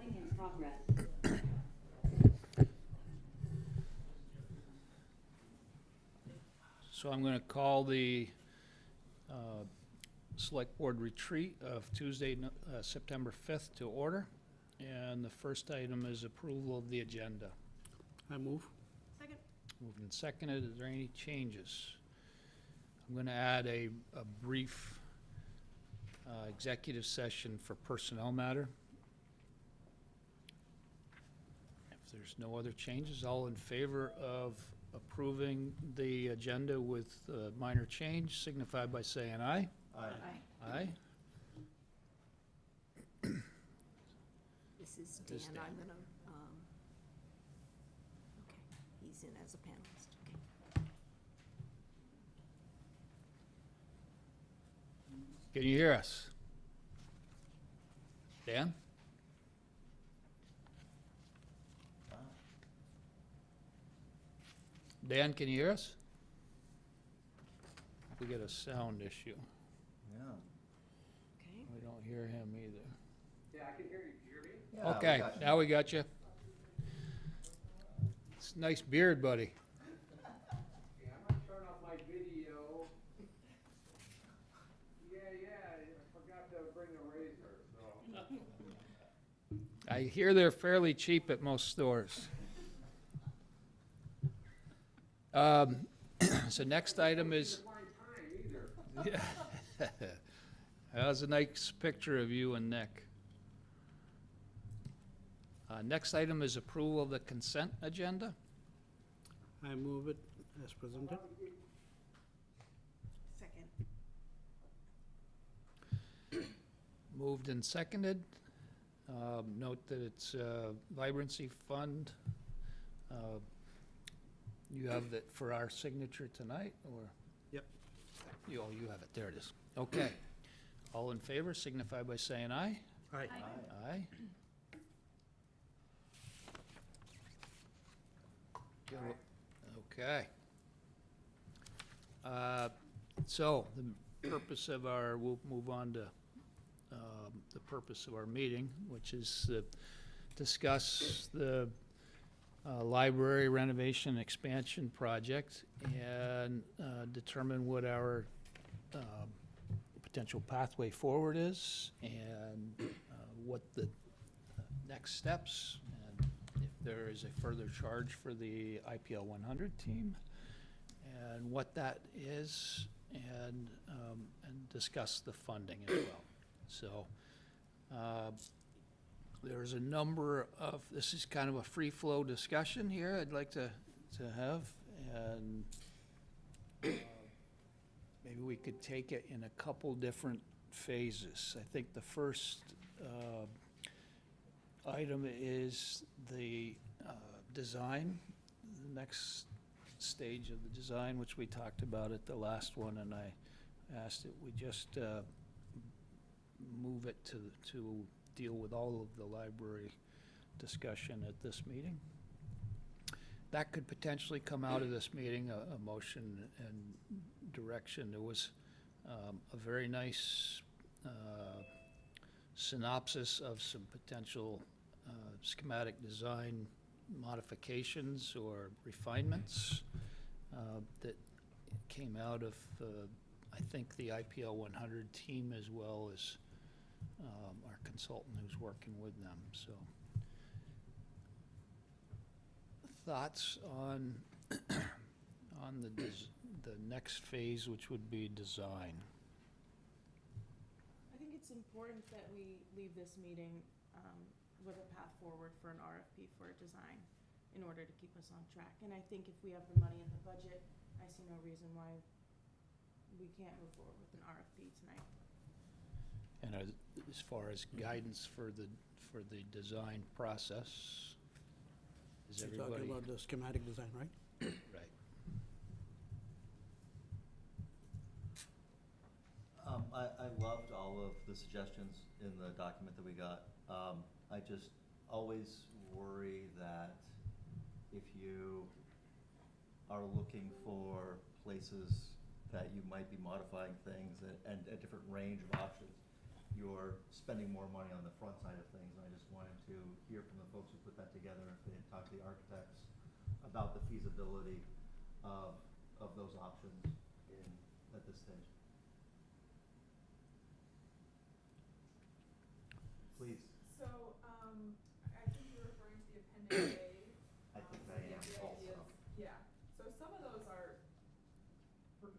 Recording in progress. So I'm going to call the Select Board Retreat of Tuesday, September 5th to order. And the first item is approval of the agenda. I move. Second. Moved and seconded. Is there any changes? I'm going to add a brief executive session for personnel matter. If there's no other changes, all in favor of approving the agenda with minor change, signify by saying aye. Aye. Aye. This is This Dan. Dan. I'm gonna, okay, he's in as a panelist. Okay. Can you hear us? Dan? Dan, can you hear us? We got a sound issue. Yeah. Okay. We don't hear him either. Yeah, I can hear you. Can you hear me? Yeah, we Okay, got you. now we got you. It's a nice beard, buddy. Yeah, I'm gonna turn off my video. Yeah, I forgot to bring a razor, so. I hear they're fairly cheap at most stores. So next item is, Find time either. yeah. That was a nice picture of you and Nick. Next item is approval of the consent agenda. I move it as presented. Second. Moved and seconded. Note that it's Vibrancy Fund. You have that for our signature tonight, or? Yep. You have it, there it is. Okay. All in favor signify by saying aye. Aye. Aye. Okay. So, the purpose of our, we'll move on to the purpose of our meeting, which is to discuss the library renovation expansion project and determine what our potential pathway forward is and what the next steps, and if there is a further charge for the IPL 100 team, and what that is, and discuss the funding as well. So there's a number of, this is kind of a free-flow discussion here I'd like to have, and maybe we could take it in a couple different phases. I think the first item is the design, the next stage of the design, which we talked about at the last one, and I asked that we just move it to deal with all of the library discussion at this meeting. That could potentially come out of this meeting, a motion and direction. There was a very nice synopsis of some potential schematic design modifications or refinements that came out of, I think, the IPL 100 team, as well as our consultant who's working with them. So, thoughts on on the next phase, which would be design. I think it's important that we leave this meeting with a path forward for an RFP for a design in order to keep us on track. And I think if we have the money in the budget, I see no reason why we can't move forward with an RFP tonight. And as far as guidance for the design process, is You're everybody? talking about the schematic design, right? Right. I loved all of the suggestions in the document that we got. I just always worry that if you are looking for places that you might be modifying things and a different range of options, you're spending more money on the front side of things. And I just wanted to hear from the folks who put that together, if they had talked to the architects about the feasibility of those options at this stage. Please. So, I think you're referring to the appendix A. I think so I the am idea also. is- Yeah, so some of those are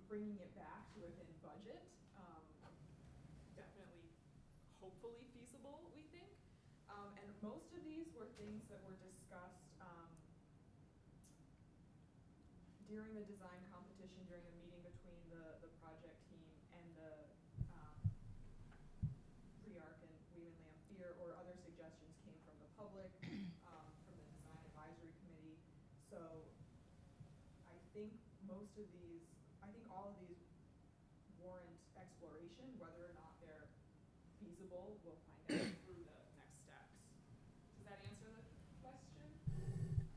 bringing it back to within budget. Definitely, hopefully feasible, we think. And most of these were things that were discussed, during the design competition, during a meeting between the project team and the, pre-arc and Weeman Lamphere, or other suggestions came from the public, from the design advisory committee. So I think all of these warrant exploration. Whether or not they're feasible, we'll find out through the next steps. Does that answer the question?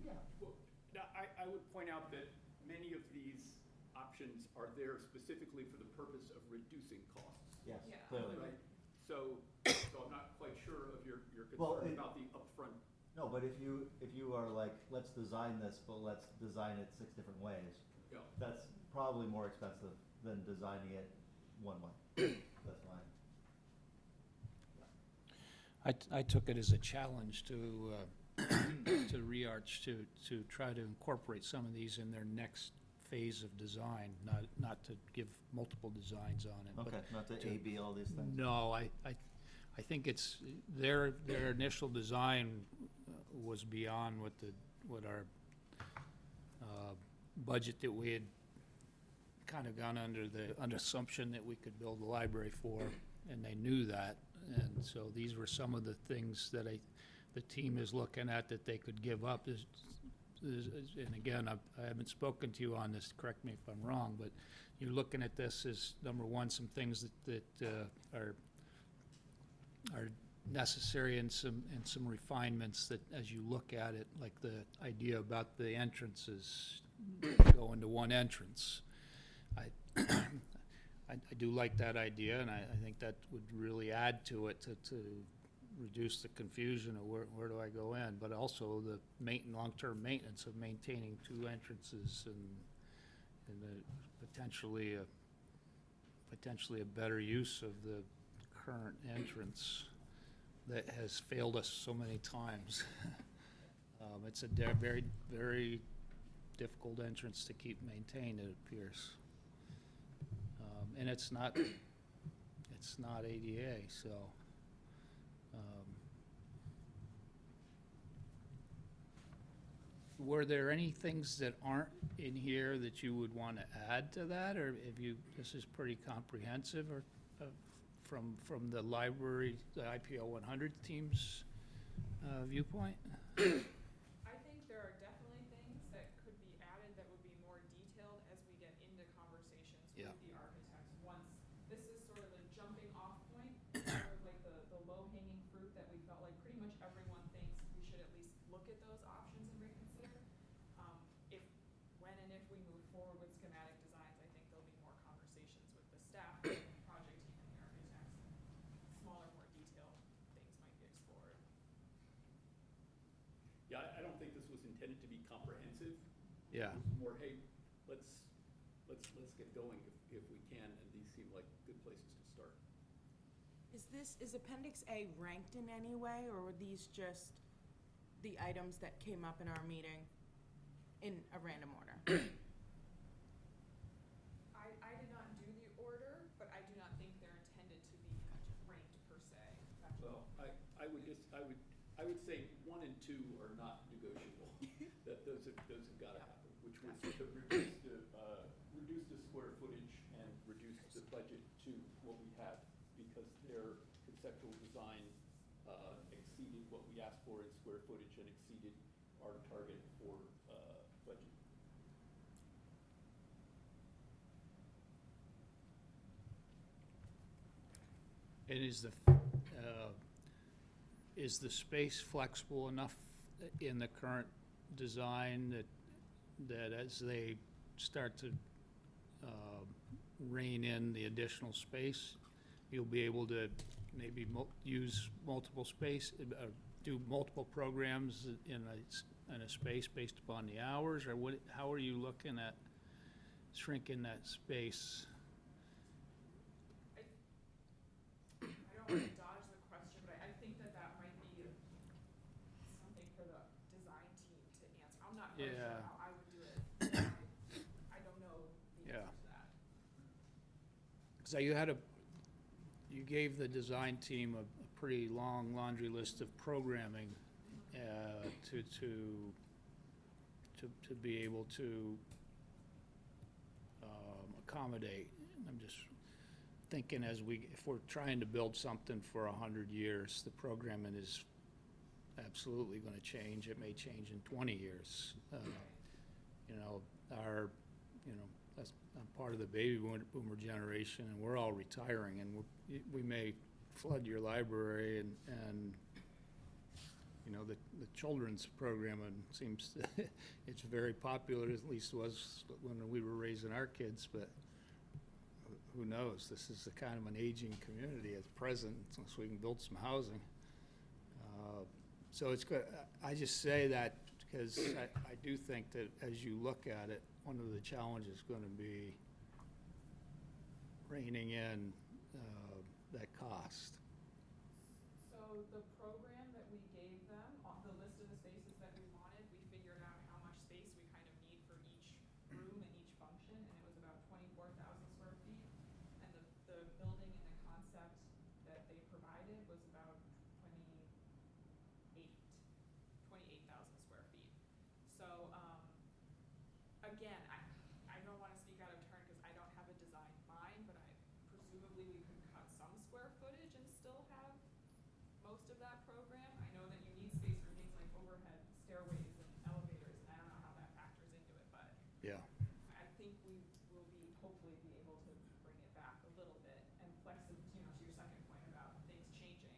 Yeah. Well, now, I would point out that many of these options are there specifically for the purpose of reducing costs. Yes, Yeah. clearly. Right? So I'm not quite sure of your Well, concern about the upfront. No, but if you are like, let's design this, but let's design it 6 different ways, Yeah. that's probably more expensive than designing it one way. That's fine. I took it as a challenge to ReArch to try to incorporate some of these in their next phase of design, not to give multiple designs on it. but Okay, not to to- A/B all these things? No, I think it's, their initial design was beyond what our budget that we had kind of gone under assumption that we could build a library for, and they knew that. And so these were some of the things that the team is looking at that they could give up. And again, I haven't spoken to you on this, correct me if I'm wrong, but you're looking at this as, number one, some things that are necessary and some refinements that, as you look at it, like the idea about the entrances going to one entrance. I do like that idea, and I think that would really add to it to reduce the confusion of where do I go in, but also the long-term maintenance of maintaining 2 entrances and potentially a better use of the current entrance that has failed us so many times. It's a very, very difficult entrance to keep maintained, it appears. And it's not ADA, so. Were there any things that aren't in here that you would want to add to that, or this is pretty comprehensive, or from the library, the IPO 100 team's viewpoint? I think there are definitely things that could be added that would be more detailed as we get into conversations Yeah. with the architects. Once, this is sort of a jumping off point, sort of like the low-hanging fruit that we felt like pretty much everyone thinks we should at least look at those options and reconsider. When and if we move forward with schematic designs, I think there'll be more conversations with the staff, the project team, and the architects. Smaller, more detailed things might be explored. Yeah, I don't think this was intended to be comprehensive. Yeah. It was more, hey, let's get going if we can, and these seem like good places to start. Is Appendix A ranked in any way, or were these just the items that came up in our meeting in a random order? I did not do the order, but I do not think they're intended to be ranked per se. Well, I would say 1 and 2 are not negotiable. That those have got to happen, which was to reduce the square footage and reduce the budget to what we had, because their conceptual design exceeded what we asked for in square footage and exceeded our target for budget. And is the space flexible enough in the current design that as they start to rein in the additional space, you'll be able to maybe use multiple space, do multiple programs in a space based upon the hours, or what, how are you looking at shrinking that space? I don't want to dodge the question, but I think that that might be something for the design team to answer. I'm not quite sure Yeah. how I would do it. I don't know the Yeah. answer to that. So you gave the design team a pretty long laundry list of programming to be able to accommodate. I'm just thinking if we're trying to build something for 100 years, the programming is absolutely gonna change. It may change in 20 years. I'm part of the baby boomer generation, and we're all retiring, and we may flood your library, and the children's programming seems it's very popular, at least was when we were raising our kids, but who knows? This is a kind of an aging community at present, unless we can build some housing. So it's good. I just say that because I do think that as you look at it, one of the challenges is going to be reining in that cost. So the program that we gave them, on the list of the spaces that we wanted, we figured out how much space we kind of need for each room and each function, and it was about 24,000 square feet. And the building and the concept that they provided was about 28,000 square feet. So, again, I don't want to speak out of turn because I don't have a design in mind, but presumably we could cut some square footage and still have most of that program. I know that you need space for things like overhead stairways and elevators, and I don't know how that factors into it, but Yeah. I think we will hopefully be able to bring it back a little bit and to your second point about things changing.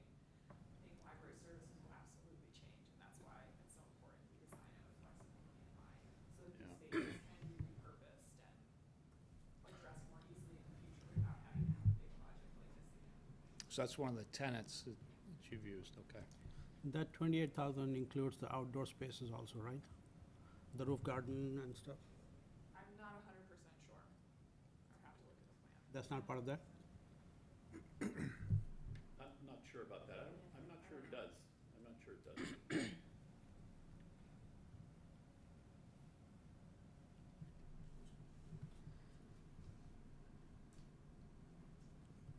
I think library services will absolutely change, and that's why it's so important we design it with flexibility in mind, so that these spaces can be repurposed and addressed more easily in the future without having to have a big project like this again. So that's one of the tenets that you've used, okay. That 28,000 includes the outdoor spaces also, right? The roof garden and stuff? I'm not 100% sure. I have to look at the plan. That's not part of that? I'm not sure about that. I'm not sure it does. I'm not sure it does.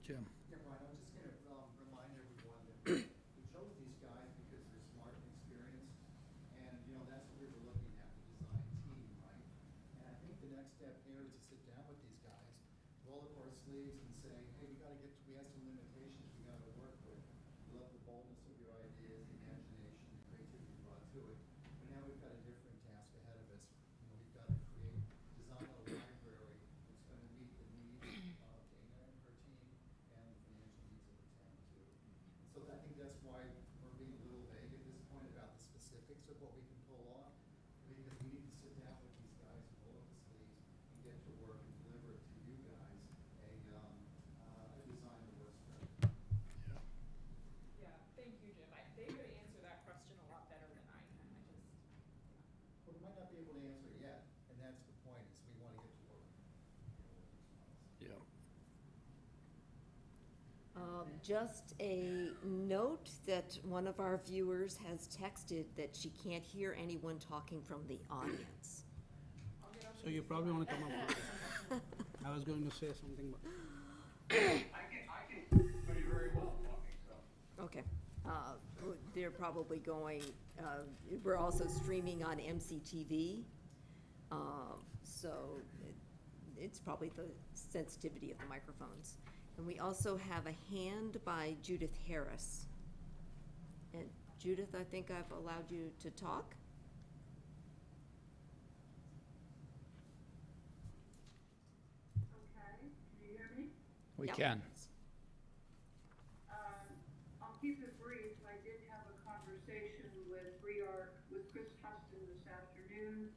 Jim? Yeah, Brian, I was just gonna remind everyone that we chose these guys because they're smart and experienced, and, that's what we were looking at, the design team, right? And I think the next step here is to sit down with these guys, roll up our sleeves and say, hey, we have some limitations we gotta work with. We love the boldness of your ideas, the imagination, the creativity you brought to it, but now we've got a different task ahead of us. We've got to design a library that's gonna meet the needs of Dana and her team, and the financial needs of the town too. And so I think that's why we're being a little vague at this point about the specifics of what we can pull off, because we need to sit down with these guys and roll up the sleeves and get to work and deliver to you guys a design that works for everyone. Yeah, thank you, Jim. They could answer that question a lot better than I can. But we might not be able to answer it yet, and that's the point, is we want to get to work. Yeah. Just a note that one of our viewers has texted that she can't hear anyone talking from the audience. I'll get up So you probably want to come up with it. I was going to say something, but I can pretty very well talking, so. Okay. They're probably going, we're also streaming on MCTV, so it's probably the sensitivity of the microphones. And we also have a hand by Judith Harris. And Judith, I think I've allowed you to talk. Okay, can you hear me? We Yep. can. I'll keep it brief. I did have a conversation with Chris Tustin this afternoon.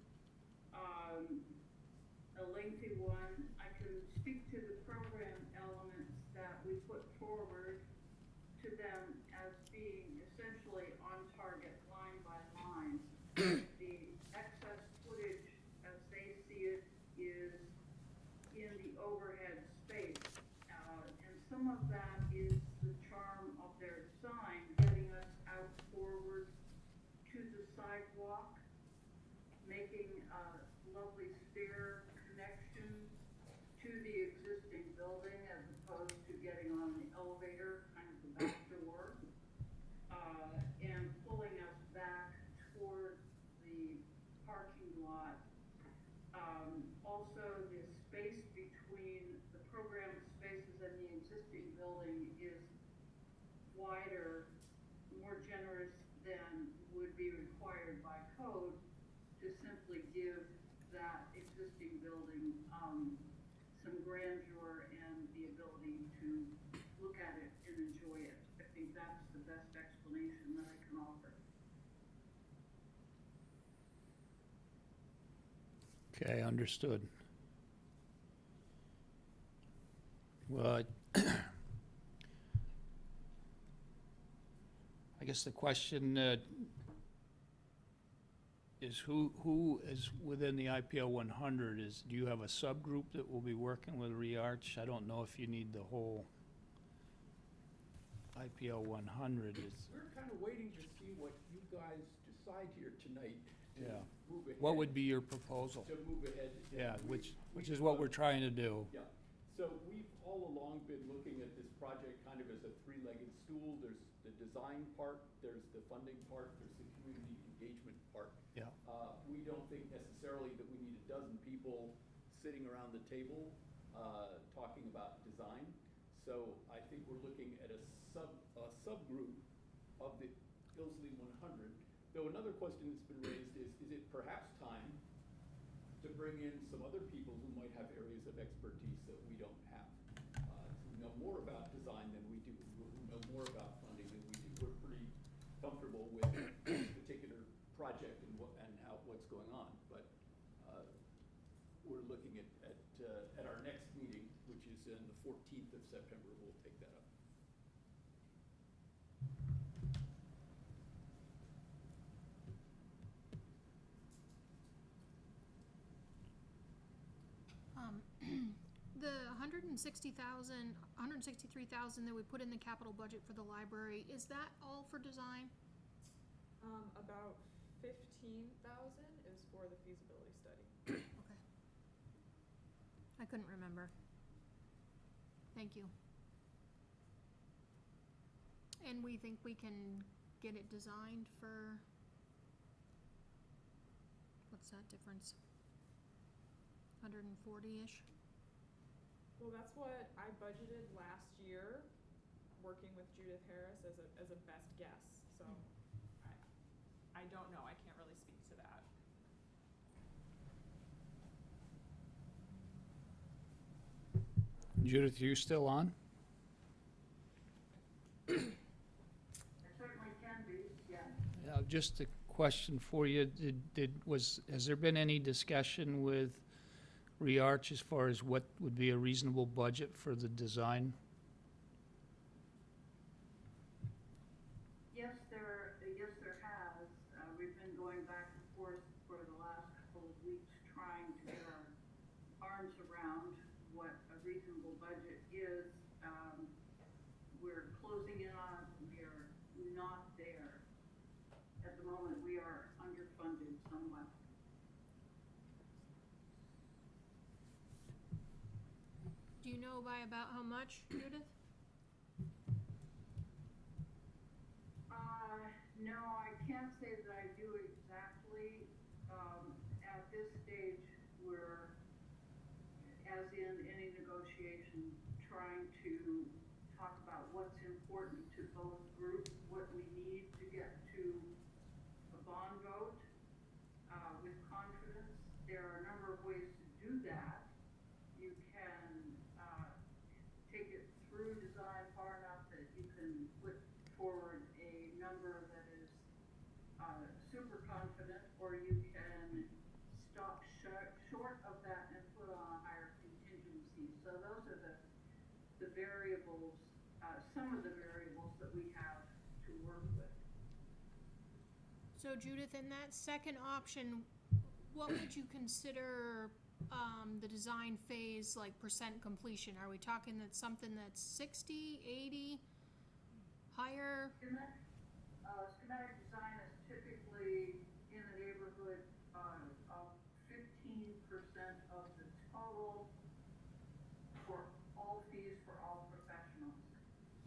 A lengthy one. I can speak to the program elements that we put forward some of that is the charm of their design, getting us out forward to the sidewalk, making a lovely stair connection to the existing building as opposed to getting on the elevator, kind of the back door, and pulling us back toward the parking lot. Also, the space between the program spaces and the existing building is wider, more generous than would be required by code to simply give that existing building some grandeur and the ability to look at it and enjoy it. I think that's the best explanation that I can offer. Okay, understood. Well, I guess the question is who is within the IPO 100 do you have a subgroup that will be working with ReArch? I don't know if you need the whole IPO 100. We're kind of waiting to see what you guys decide here tonight to Yeah. move ahead. What would be your proposal? To move ahead. Yeah, which is what we're trying to do. Yeah, so we've all along been looking at this project kind of as a three-legged stool. There's the design part, there's the funding part, there's the community engagement part. Yeah. We don't think necessarily that we need a dozen people sitting around the table, talking about design. So I think we're looking at a subgroup of the Hillsley 100. Though another question that's been raised is it perhaps time to bring in some other people who might have areas of expertise that we don't have, who know more about design than we do, who know more about funding than we do. We're pretty comfortable with this particular project and what's going on, but we're looking at our next meeting, which is on the 14th of September. We'll take that up. The $163,000 that we put in the capital budget for the library, is that all for design? About 15,000 is for the feasibility study. Okay. I couldn't remember. Thank you. And we think we can get it designed for, what's that difference? 140-ish? Well, that's what I budgeted last year, working with Judith Harris as a best guess, so I don't know, I can't really speak to that. Judith, are you still on? It certainly can be, yeah. Yeah, just a question for you. Has there been any discussion with ReArch as far as what would be a reasonable budget for the design? Yes, there has. We've been going back and forth for the last couple of weeks trying to get our arms around what a reasonable budget is. We're closing in on it. We are not there. At the moment, we are underfunded somewhat. Do you know by about how much, Judith? No, I can't say that I do exactly. At this stage, we're, as in any negotiation, trying to talk about what's important to both groups, what we need to get to a bond vote with confidence. There are a number of ways to do that. You can take it through design far enough that you can put forward a number that is super confident, or you can stop short of that and put on a higher contingency. So those are the variables, some of the variables that we have to work with. So Judith, in that second option, what would you consider the design phase, like percent completion? Are we talking that's something that's 60, 80, higher? Schematic design is typically in the neighborhood of 15% of the total for all fees for all professionals,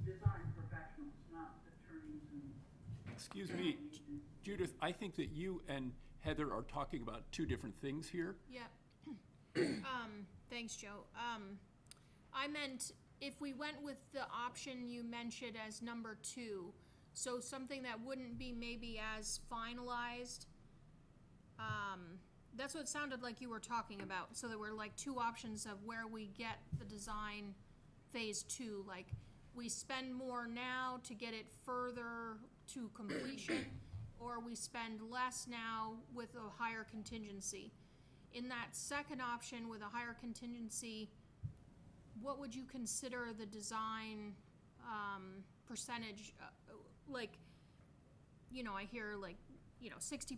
design professionals, not attorneys and. Excuse me, Judith, I think that you and Heather are talking about two different things here. Yep. Thanks, Joe. I meant if we went with the option you mentioned as number 2, so something that wouldn't be maybe as finalized. That's what it sounded like you were talking about. So there were like 2 options of where we get the design phase 2. Like we spend more now to get it further to completion, or we spend less now with a higher contingency. In that second option with a higher contingency, what would you consider the design percentage? Like, you know, I hear like, you know, 60%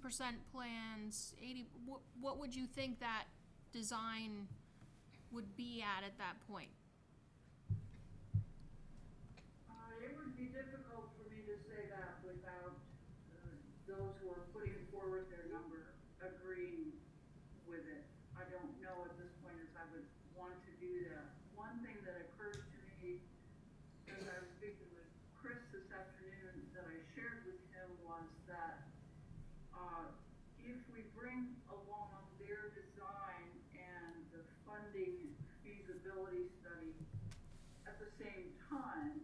plans, 80. What would you think that design would be at that point? It would be difficult for me to say that without those who are putting forward their number agreeing with it. I don't know at this point if I would want to do that. One thing that occurred to me as I was speaking with Chris this afternoon that I shared with him was that if we bring along their design and the funding feasibility study at the same time,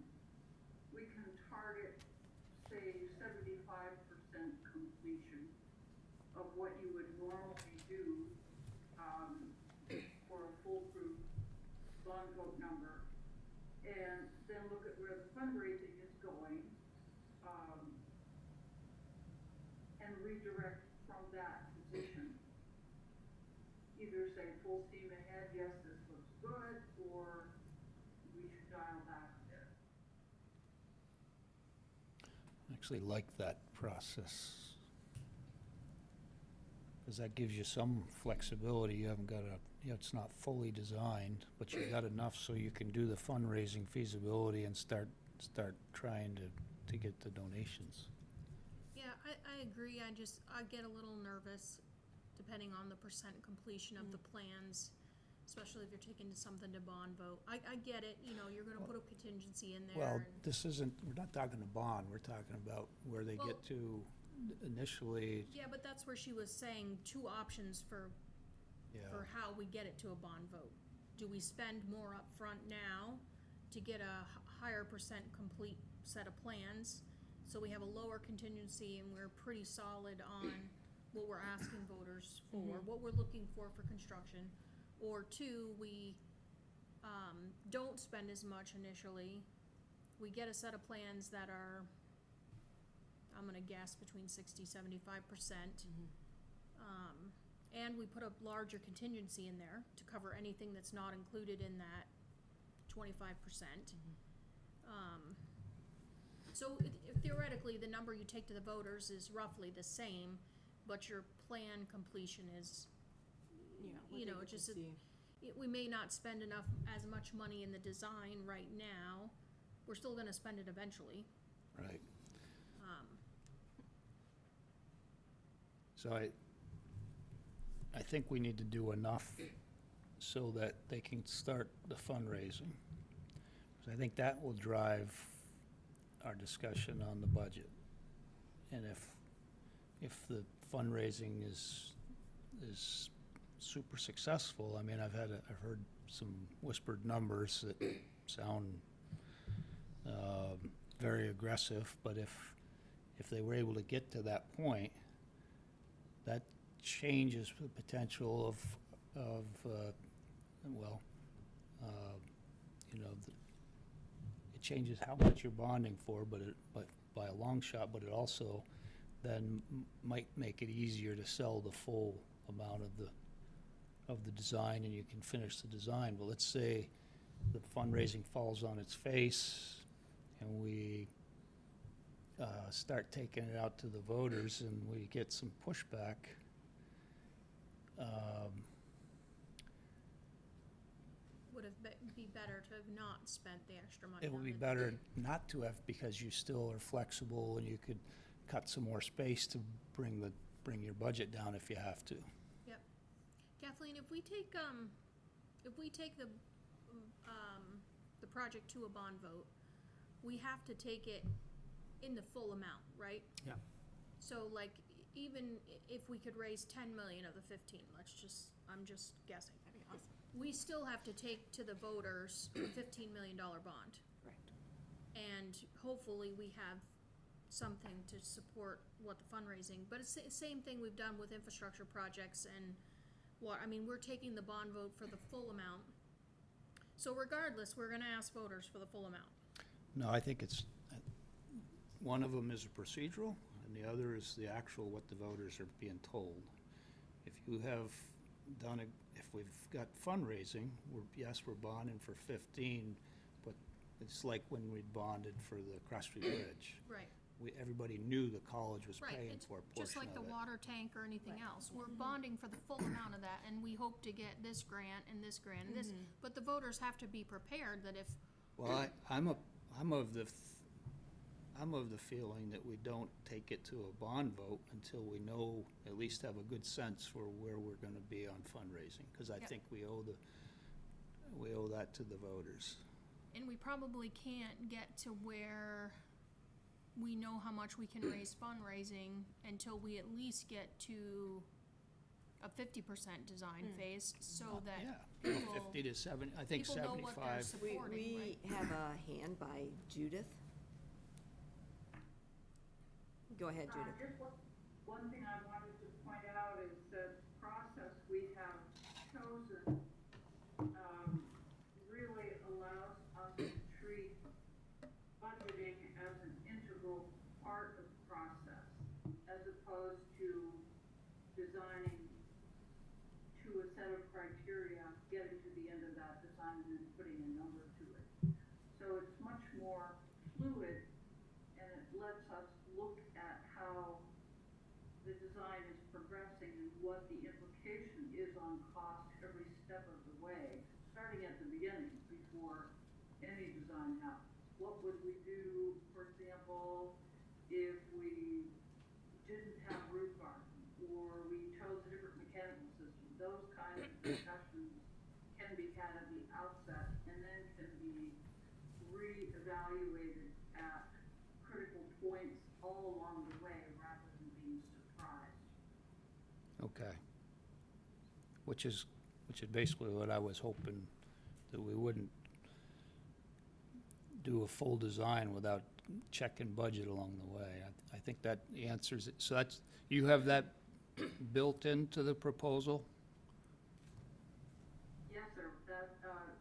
we can target, say, 75% completion of what you would normally do for a foolproof bond vote number, and then look at where the fundraising is going, and redirect from that position. Either say full steam ahead, yes, this looks good, or we should dial back a bit. I actually like that process. Because that gives you some flexibility. You haven't got it's not fully designed, but you got enough so you can do the fundraising feasibility and start trying to get the donations. Yeah, I agree. I get a little nervous depending on the percent completion of the plans, especially if you're taking something to bond vote. I get it, you know, you're gonna put a contingency in there. Well, and- this isn't, we're not talking to bond, we're talking about where they Well- get to initially. Yeah, but that's where she was saying 2 options for how we get it to a bond vote. Do we spend more up front now to get a higher percent complete set of plans, so we have a lower contingency and we're pretty solid on what we're asking voters for, what we're looking for construction? Or 2, we don't spend as much initially, we get a set of plans that are, I'm gonna guess, between 60-75%. And we put a larger contingency in there to cover anything that's not included in that 25%. So theoretically, the number you take to the voters is roughly the same, but your plan completion is, you know, just, we may not spend as much money in the design right now. We're still gonna spend it eventually. Right. So I think we need to do enough so that they can start the fundraising. So I think that will drive our discussion on the budget. And if the fundraising is super successful, I mean, I've heard some whispered numbers that sound very aggressive, but if they were able to get to that point, that changes the potential of you know, it changes how much you're bonding for, but by a long shot, but it also then might make it easier to sell the full amount of the design, and you can finish the design. But let's say the fundraising falls on its face, and we start taking it out to the voters, and we get some pushback. would have be better to have not spent the extra money It would on be the- better not to have, because you still are flexible and you could cut some more space to bring your budget down if you have to. Yep. Kathleen, if we take the project to a bond vote, we have to take it in the full amount, right? Yeah. So like, even if we could raise 10 million of the 15, I'm just guessing. We still have to take to the voters a $15 million bond. Correct. And hopefully we have something to support what the fundraising, but it's the same thing we've done with infrastructure projects and we're taking the bond vote for the full amount. So regardless, we're gonna ask voters for the full amount. No, I think it's, one of them is a procedural, and the other is the actual, what the voters are being told. If you have done it, if we've got fundraising, we're bonding for 15, but it's like when we bonded for the Cross Street Bridge. Right. Everybody knew the college was Right, paying it's for a just portion like of the it. water tank or anything Right. else. We're bonding for the full amount of that, and we hope to get this grant and this grant and this, but the voters have to be prepared that if, Well, I'm of the feeling that we don't take it to a bond vote until we know, at least have a good sense for where we're gonna be on fundraising, because I Yep. think we owe that to the voters. and we probably can't get to where we know how much we can raise fundraising until we at least get to a 50% design phase, so that Yeah, people, 50 to 70, I think people know what they're 75. supporting, right? We have a hand by Judith. Go ahead, Judith. Just one thing I wanted to point out is that process we have chosen, really allows us to treat budgeting as an integral part of the process, as opposed to designing to a set of criteria, getting to the end of that design and then putting a number to it. So it's much more fluid, and it lets us look at how the design is progressing and what the implication is on cost every step of the way, starting at the beginning, before any design happens. What would we do, for example, if we didn't have roof garden, or we chose a different mechanical system? Those kinds of discussions can be had at the outset, and then can be re-evaluated at critical points all along the way, rather than being surprised. Okay. Which is basically what I was hoping, that we wouldn't do a full design without checking budget along the way. I think that answers it. So that's, you have that built into the proposal? Yes, sir, that,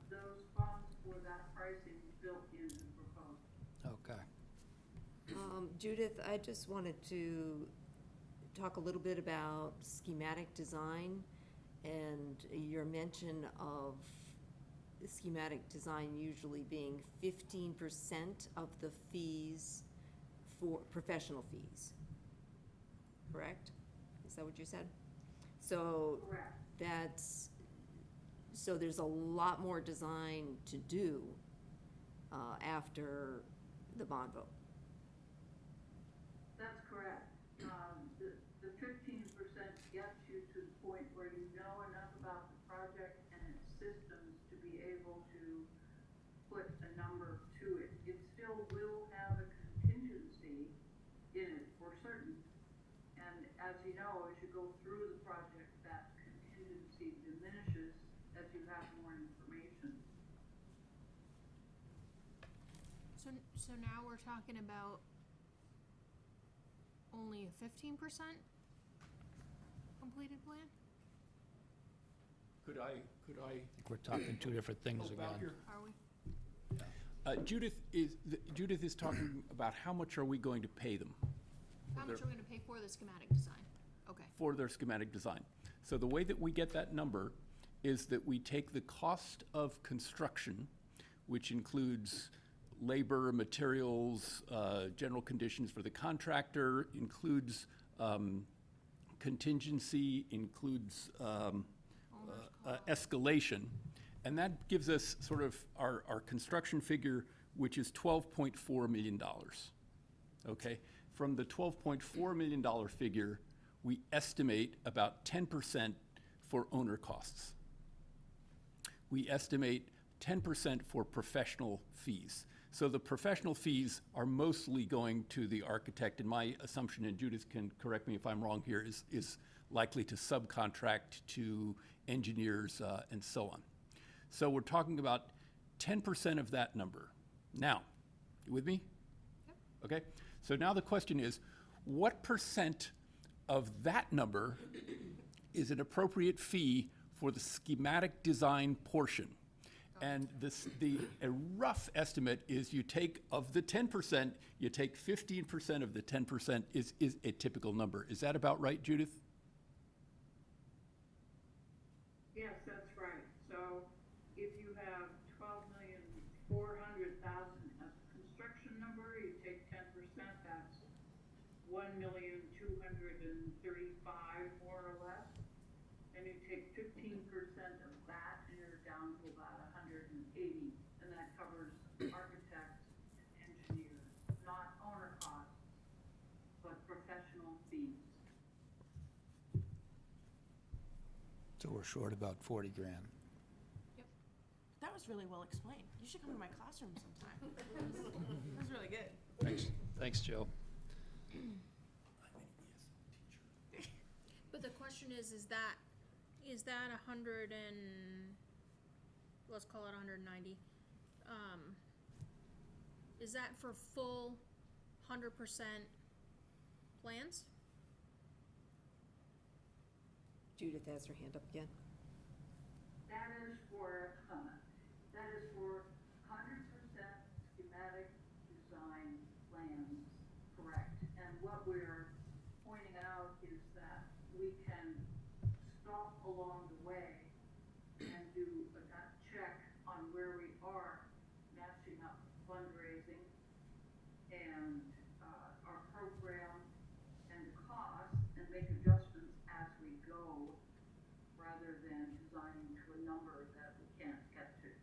those funds for that pricing is built into the proposal. Okay. Judith, I just wanted to talk a little bit about schematic design and your mention of schematic design usually being 15% of the fees for professional fees. Correct? Is that what you said? So Correct. so there's a lot more design to do after the bond vote. That's correct. The 15% gets you to the point where you know enough about the project and its systems to be able to put a number to it. It still will have a contingency in it for certain. And as you know, as you go through the project, that contingency diminishes as you have more information. So now we're talking about only a 15% completed plan? Could I I think we're talking two different things help out again. here? Are we? Judith is talking about how much are we going to pay them How much are we gonna pay for the schematic design? Okay, for their schematic design. So the way that we get that number is that we take the cost of construction, which includes labor, materials, general conditions for the contractor, includes contingency, includes owner's cost. escalation, And that gives us sort of our construction figure, which is $12.4 million. Okay? From the $12.4 million figure, we estimate about 10% for owner costs. We estimate 10% for professional fees. So the professional fees are mostly going to the architect, and my assumption, and Judith can correct me if I'm wrong here, is likely to subcontract to engineers and so on. So we're talking about 10% of that number. Now, you with me? Yep. Okay, so now the question is, what percent of that number is an appropriate fee for the schematic design portion? And a rough estimate is you take, of the 10%, you take 15% of the 10% is a typical number. Is that about right, Judith? Yes, that's right. So if you have 12,400,000 as a construction number, you take 10%, that's 1,235,000 more or less. And you take 15% of that, and you're down to about 180, and that covers architects and engineers, not owner costs, but professional fees. So we're short about 40 grand. That was really well explained. You should come to my classroom sometime. That was really good. Thanks, Joe. But the question is that 100 and, let's call it 190, is that for full 100% plans? Judith has her hand up again. That is for 100% schematic design plans, correct. And what we're pointing out is that we can stop along the way and do a gut check on where we are matching up fundraising and our program and the cost, and make adjustments as we go rather than designing to a number that we can't get to.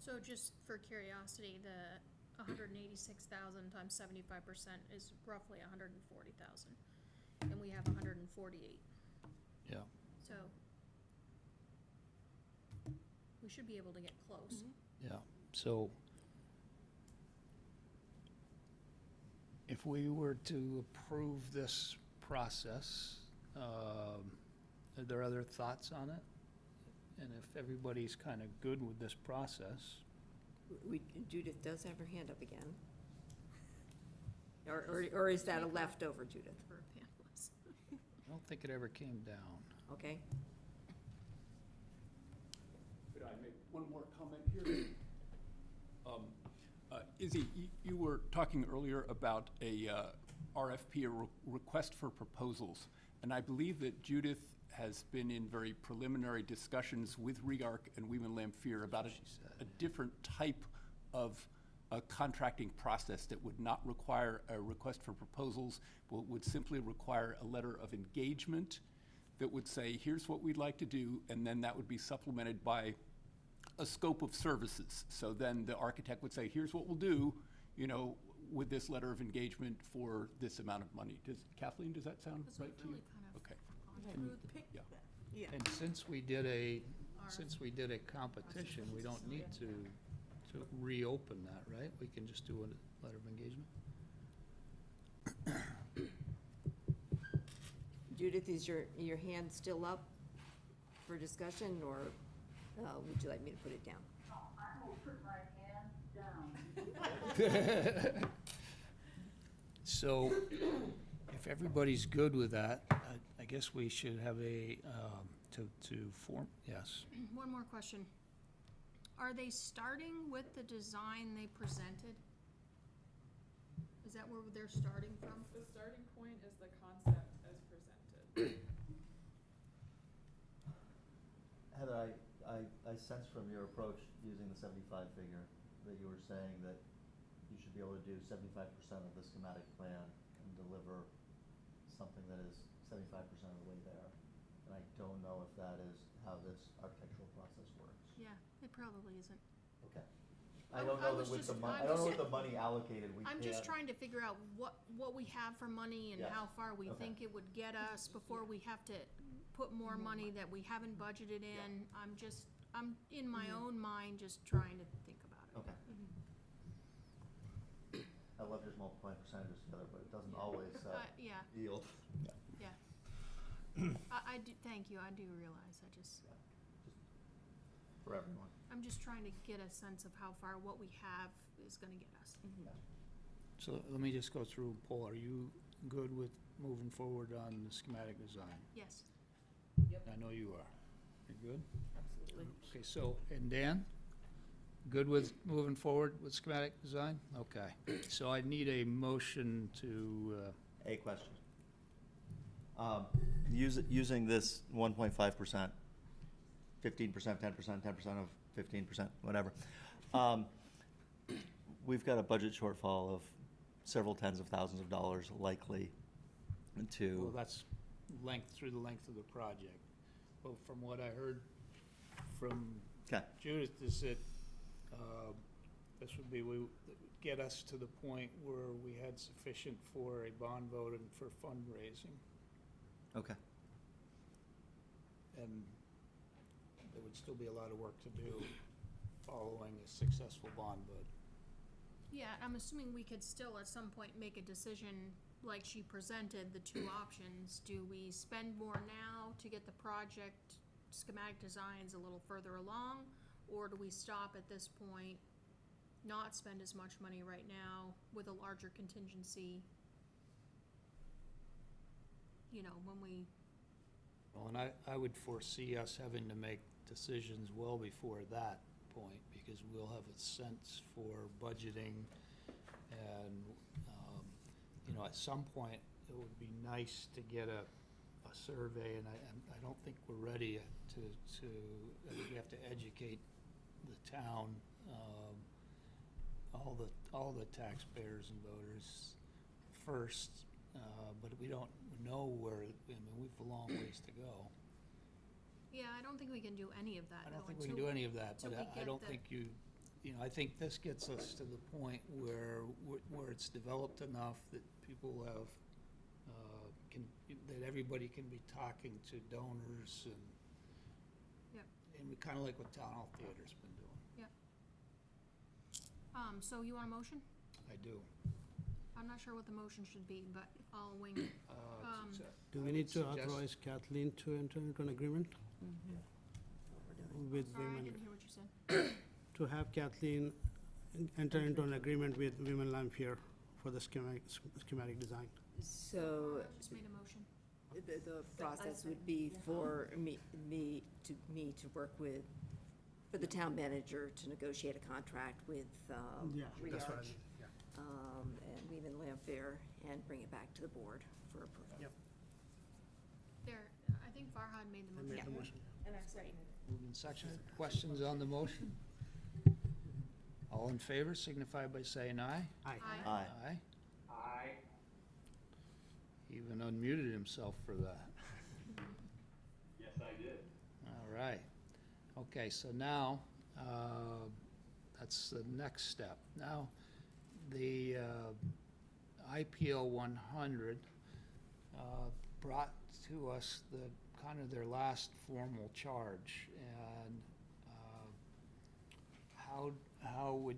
So just for curiosity, the 186,000 times 75% is roughly 140,000, and we have 148. Yeah. So we should be able to get close. Yeah, so if we were to approve this process, are there other thoughts on it? And if everybody's kind of good with this process, Judith does have her hand up again. Or is that a leftover, Judith? For panelists. I don't think it ever came down. Okay. Could I make one more comment here? Izzy, you were talking earlier about a RFP, a request for proposals, and I believe that Judith has been in very preliminary discussions with REARC and Weeman Lamphere about a different type of contracting process that would not require a request for proposals, but would simply require a letter of engagement that would say, here's what we'd like to do, and then that would be supplemented by a scope of services. So then the architect would say, here's what we'll do, with this letter of engagement for this amount of money. Kathleen, does that sound Because right we've to you? really kind of Okay. gone through the Pick Yeah. that. Yeah. And since we did a competition, we don't need to reopen that, right? We can just do a letter of engagement? Judith, is your hand still up for discussion, or would you like me to put it down? No, I will put my hand down. So, if everybody's good with that, I guess we should have yes. One more question. Are they starting with the design they presented? Is that where they're starting from? The starting point is the concept as presented. Heather, I sense from your approach using the 75 figure that you were saying that you should be able to do 75% of the schematic plan and deliver something that is 75% of the way there. And I don't know if that is how this architectural process works. Yeah, it probably isn't. Okay. I- I don't I know was that with the just- money, I'm I don't know just- with the money allocated, we I'm can't. just trying to figure out what we have for money and Yes. how far we Okay. think it would get us before we have to put more money that we haven't budgeted in. I'm in my own mind just trying to think about it. Okay. I love just multiplying percentages together, but it doesn't Yeah. always Yeah, yield. yeah. I do, thank you, I do realize, Just for everyone. I'm just trying to get a sense of how far what we have is gonna get us. So let me just go through, Paul, are you good with moving forward on the schematic design? Yes. I know you are. You good? Absolutely. Okay, so, and Dan? Good with moving forward with schematic design? Okay, so I need a motion to, A question. Using this 1.5%, 15%, 10%, 10% of 15%, whatever. We've got a budget shortfall of several tens of thousands of dollars likely well, to, that's through the length of the project. Well, from what I heard from okay, Judith is that, this would be, get us to the point where we had sufficient for a bond vote and for fundraising. okay. And there would still be a lot of work to do following a successful bond vote. Yeah, I'm assuming we could still at some point make a decision, like she presented, the two options. Do we spend more now to get the project schematic designs a little further along? Or do we stop at this point, not spend as much money right now with a larger contingency? You know, when we, Well, and I would foresee us having to make decisions well before that point, because we'll have a sense for budgeting, and, you know, at some point, it would be nice to get a survey, and I don't think we're ready to, I think we have to educate the town, all the taxpayers and voters first, but we don't know where, I mean, we've a long ways to go. yeah, I don't think we can do any of that I though don't think we can until- do any of that, till but we I get don't the- think you know, I think this gets us to the point where it's developed enough that people have, that everybody can be talking to donors and. Yep. And we kinda like what Town Hall Theater's been doing. So you want a motion? I do. I'm not sure what the motion should be, but I'll wing it. Do I we would need to suggest- authorize Kathleen to enter into an agreement with Sorry, I women? didn't hear what you said. To have Kathleen enter into an agreement with Women Lampier for the schematic design. So I just made a motion. the process would be for me to work with, for the town manager to negotiate a contract with, That's what I Riarch, mean, yeah. and Women Lamfair, and bring it back to the board for approval. Yep. There, I think Farhad made the I motion. made the motion. And I seconded it. Moved in section. Questions on the motion? All in favor signify by saying aye. Aye. Aye. Aye. Aye. Aye. He even unmuted himself for that. Yes, I did. All right. Okay, so now, that's the next step. Now, the IPO 100 brought to us the, kind of their last formal charge. And how would,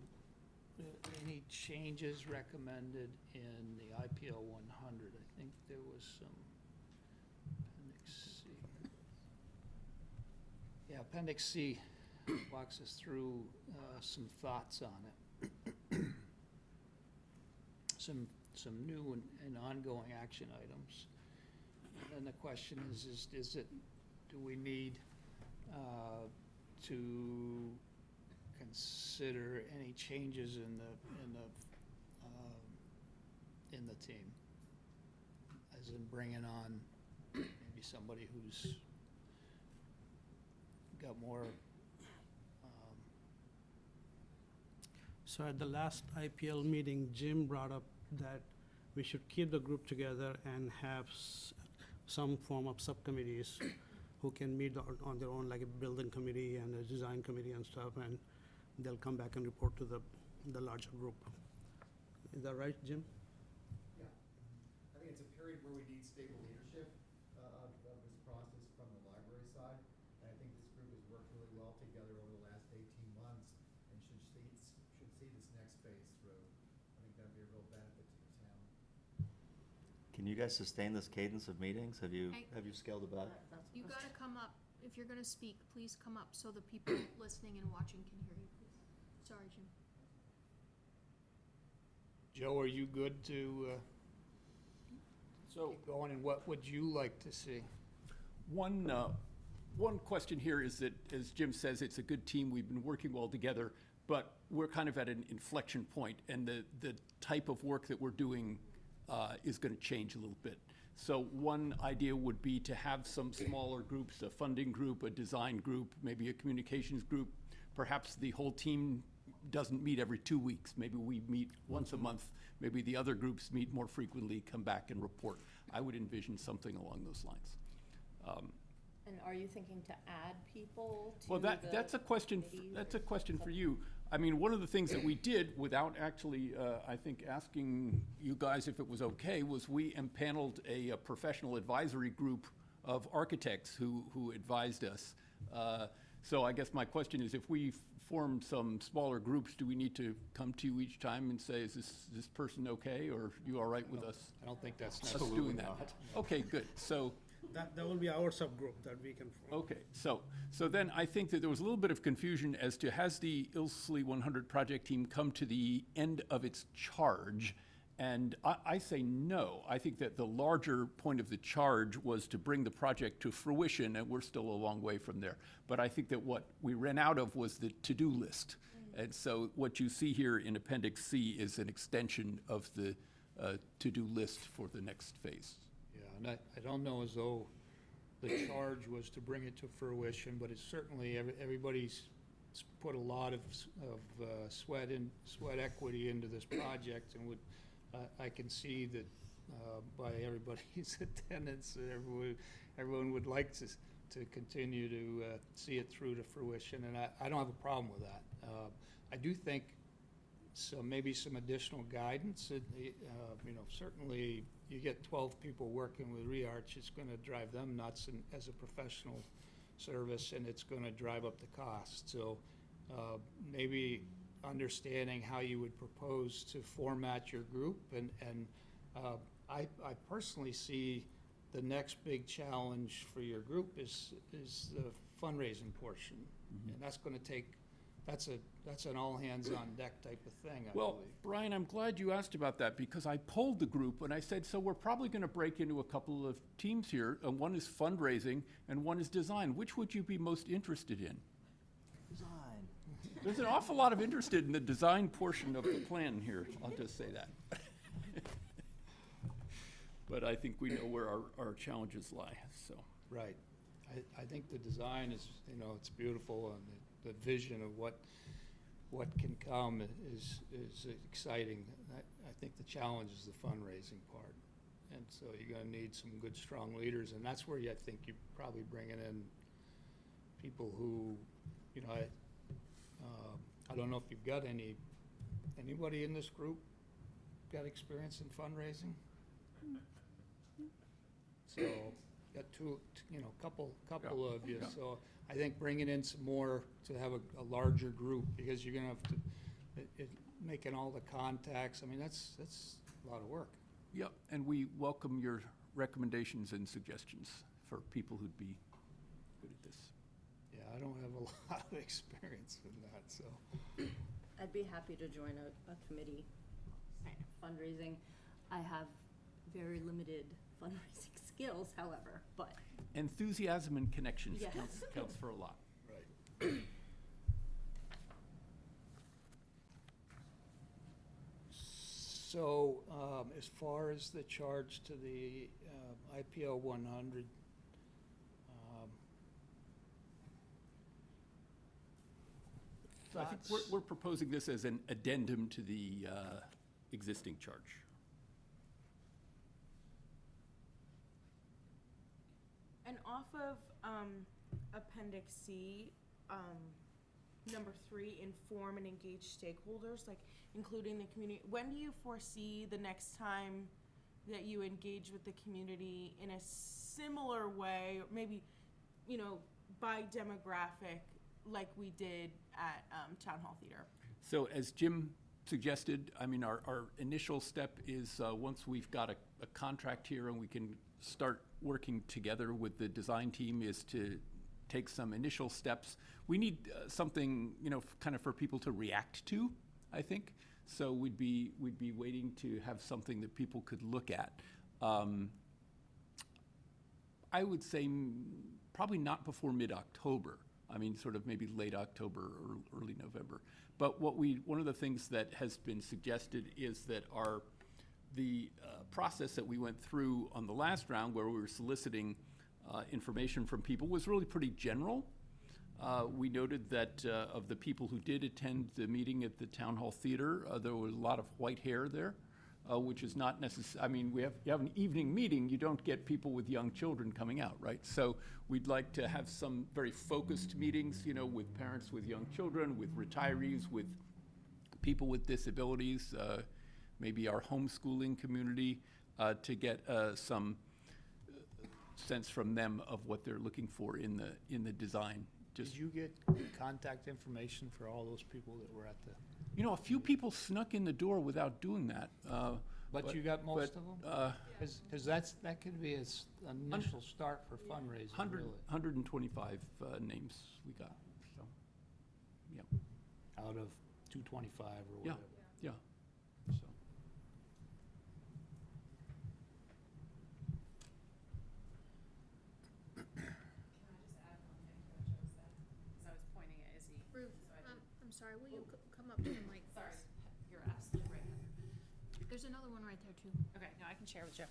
any changes recommended in the IPO 100? I think there was some, Appendix C. Yeah, Appendix C walks us through some thoughts on it. Some new and ongoing action items. And the question is it, do we need to consider any changes in the team? As in bringing on maybe somebody who's got more, So at the last IPL meeting, Jim brought up that we should keep the group together and have some form of subcommittees who can meet on their own, like a building committee and a design committee and stuff, and they'll come back and report to the larger group. Is that right, Jim? Yeah. I think it's a period where we need stable leadership of this process from the library side. And I think this group has worked really well together over the last 18 months and should see this next phase through. I think that'd be a real benefit to the town. Can you guys sustain this cadence of meetings? Have you I- scaled it back? You gotta come up, if you're gonna speak, please come up so the people listening and watching can hear you, please. Sorry, Jim. Joe, are you good to So, keep going, and what would you like to see? one question here is that, as Jim says, it's a good team, we've been working well together, but we're kind of at an inflection point, and the type of work that we're doing is gonna change a little bit. So one idea would be to have some smaller groups, a funding group, a design group, maybe a communications group. Perhaps the whole team doesn't meet every 2 weeks. Maybe we meet once a month. Maybe the other groups meet more frequently, come back and report. I would envision something along those lines. And are you thinking to add people to Well, the that's a question, committee that's or a question for you. I mean, one of the things that we did, without actually, I think, asking you guys if it was okay, was we empaneled a professional advisory group of architects who advised us. So I guess my question is, if we form some smaller groups, do we need to come to you each time and say, is this person okay, or you all right with us I don't think that's us necessary. doing that? Okay, good. So, That will be our subgroup that we can form. okay, so then I think that there was a little bit of confusion as to, has the Ilsley 100 project team come to the end of its charge? And I say no. I think that the larger point of the charge was to bring the project to fruition, and we're still a long way from there. But I think that what we ran out of was the to-do list. And so what you see here in Appendix C is an extension of the to-do list for the next phase. Yeah, and I don't know as though the charge was to bring it to fruition, but it's certainly, everybody's put a lot of sweat equity into this project, and I can see that by everybody's attendance, that everyone would like to continue to see it through to fruition, and I don't have a problem with that. I do think maybe some additional guidance, certainly you get 12 people working with ReArch, it's gonna drive them nuts as a professional service, and it's gonna drive up the cost. So maybe understanding how you would propose to format your group, and I personally see the next big challenge for your group is the fundraising portion. And that's gonna take, that's an all-hands-on-deck type of thing, I Well, believe. Brian, I'm glad you asked about that, because I polled the group and I said, so we're probably gonna break into a couple of teams here, and one is fundraising and one is design. Which would you be most interested in? Design. There's an awful lot of interest in the design portion of the plan here, I'll just say that. But I think we know where our challenges lie, so. Right. I think the design is, it's beautiful, and the vision of what can come is exciting. I think the challenge is the fundraising part. And so you're gonna need some good, strong leaders, and that's where I think you're probably bringing in people who, I don't know if you've got anybody in this group got experience in fundraising? So, got couple of you, Yeah. so I think bringing in some more to have a larger group, because you're gonna have to, making all the contacts, I mean, that's a lot of work. Yep, and we welcome your recommendations and suggestions for people who'd be good at this. Yeah, I don't have a lot of experience in that, so. I'd be happy to join a committee fundraising. I have very limited fundraising skills, however, but Enthusiasm and connections Yes. counts for a lot. Right. So, as far as the charge to the IPO 100, So I think we're proposing this as an addendum to the existing charge. And And off of Appendix C, number 3, inform and engage stakeholders, like including the community. When do you foresee the next time that you engage with the community in a similar way, or maybe, you know, by demographic, like we did at Town Hall Theater? So as Jim suggested, I mean, our initial step is, once we've got a contract here and we can start working together with the design team, is to take some initial steps. We need something, you know, kind of for people to react to, I think. So we'd be waiting to have something that people could look at. I would say probably not before mid-October. I mean, sort of maybe late October or early November. But one of the things that has been suggested is that the process that we went through on the last round, where we were soliciting information from people, was really pretty general. We noted that of the people who did attend the meeting at the Town Hall Theater, there was a lot of white hair there, which is not necessary. I mean, you have an evening meeting, you don't get people with young children coming out, right? So we'd like to have some very focused meetings, you know, with parents with young children, with retirees, with people with disabilities, maybe our homeschooling community, to get some sense from them of what they're looking for in the design. Did you get contact information for all those people that were at the? You know, a few people snuck in the door without doing that. But you got most of them? Because that could be an initial start for fundraising, really. 125 names we got, so, yeah. Out of 225 or whatever. Yeah, so. I was pointing at Izzy. Ruth, so I didn't- I'm sorry, will you come up to the mic? Sorry, please? you're absolutely right, Heather. There's another one right there, too. Okay, no, I can share with Joe.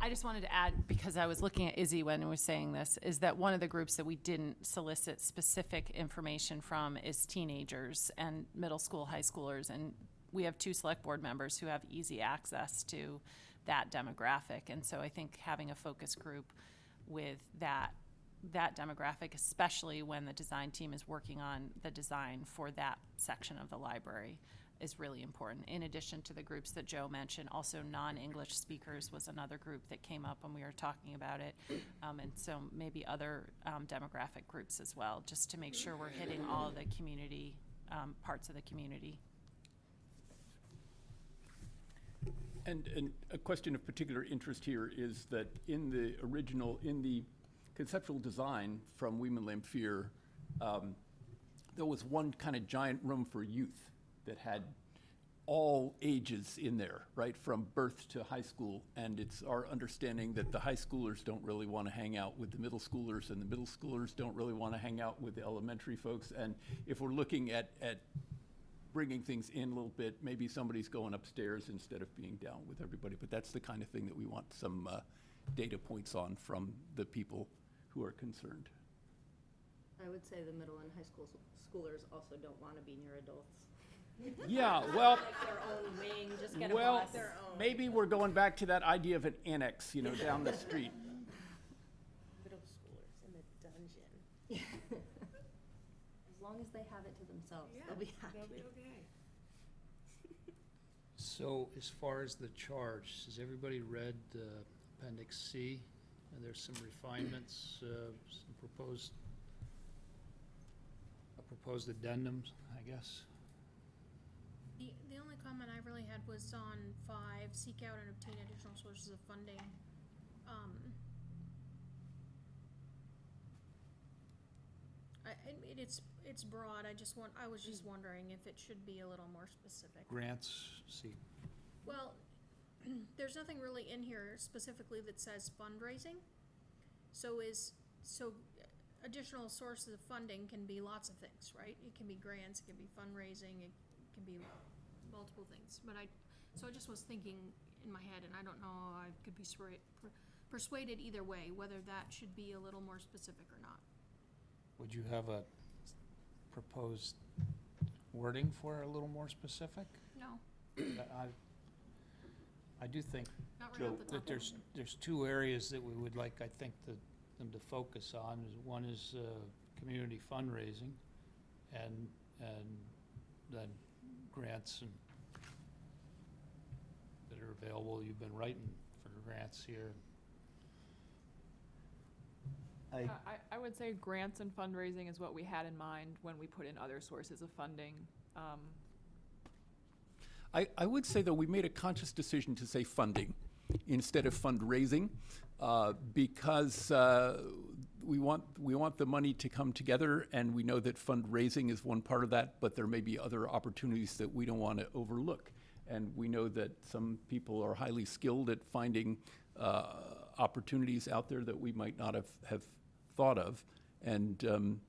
I just wanted to add, because I was looking at Izzy when we were saying this, is that one of the groups that we didn't solicit specific information from is teenagers and middle school, high schoolers, and we have 2 select board members who have easy access to that demographic, and so I think having a focus group with that demographic, especially when the design team is working on the design for that section of the library, is really important. In addition to the groups that Joe mentioned, also non-English speakers was another group that came up when we were talking about it. And so maybe other demographic groups as well, just to make sure we're hitting all of the community, parts of the community. And a question of particular interest here is that in the conceptual design from Weeman Lamphere, there was one kind of giant room for youth that had all ages in there, right, from birth to high school. And it's our understanding that the high schoolers don't really want to hang out with the middle schoolers, and the middle schoolers don't really want to hang out with the elementary folks. And if we're looking at bringing things in a little bit, maybe somebody's going upstairs instead of being down with everybody. But that's the kind of thing that we want some data points on from the people who are concerned. I would say the middle and high schoolers also don't want to be near adults. Yeah, well, Like their own wing, just get a well, bus. maybe we're going back to that idea of an annex, you know, down the street. Middle schoolers in the dungeon. As long as they have it to themselves, they'll be happy. They'll be okay. So as far as the charge, has everybody read Appendix C? And there's some refinements, some proposed addendums, I guess. The only comment I really had was on 5, seek out and obtain additional sources of funding. I mean, it's broad, I was just wondering if it should be a little more specific. Grants, see. Well, there's nothing really in here specifically that says fundraising. So additional sources of funding can be lots of things, right? It can be grants, it can be fundraising, it can be multiple things. But so I just was thinking in my head, and I don't know, I could be persuaded either way, whether that should be a little more specific or not. Would you have a proposed wording for a little more specific? No, I do think not right off the top that of my head. there's 2 areas that we would like, I think, the them to focus on is, one is community fundraising, and then grants and that are available. You've been writing for grants here. I would say grants and fundraising is what we had in mind when we put in other sources of funding. I would say, though, we made a conscious decision to say funding instead of fundraising, because we want the money to come together, and we know that fundraising is one part of that, but there may be other opportunities that we don't want to overlook. And we know that some people are highly skilled at finding opportunities out there that we might not have thought of. And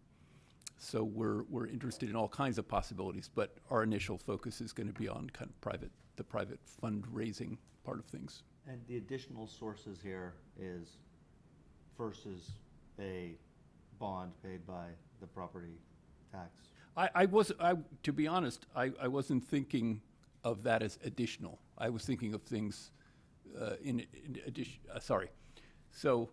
so we're interested in all kinds of possibilities, but our initial focus is going to be on kind of the private fundraising part of things. And the additional sources here is versus a bond paid by the property tax. To be honest, I wasn't thinking of that as additional. I was thinking of things in addition. So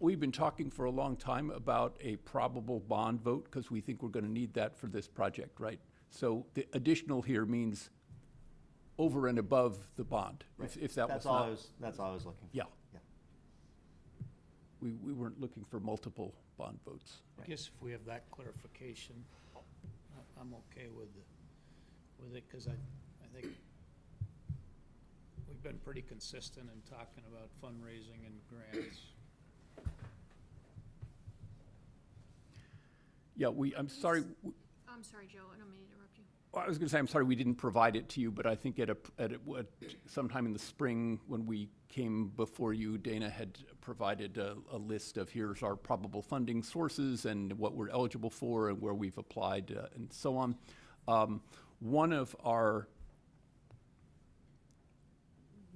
we've been talking for a long time about a probable bond vote because we think we're going to need that for this project, right? So the additional here means over and above the bond. Right. If that That's was all not, I was, that's all I was looking for. Yeah. Yeah. we weren't looking for multiple bond votes. I guess if we have that clarification, I'm okay with it, because I think we've been pretty consistent in talking about fundraising and grants. Yeah, I'm sorry. I'm sorry, Joe, I don't mean to interrupt you. I was going to say, I'm sorry we didn't provide it to you, but I think sometime in the spring when we came before you, Dana had provided a list of here's our probable funding sources and what we're eligible for and where we've applied and so on.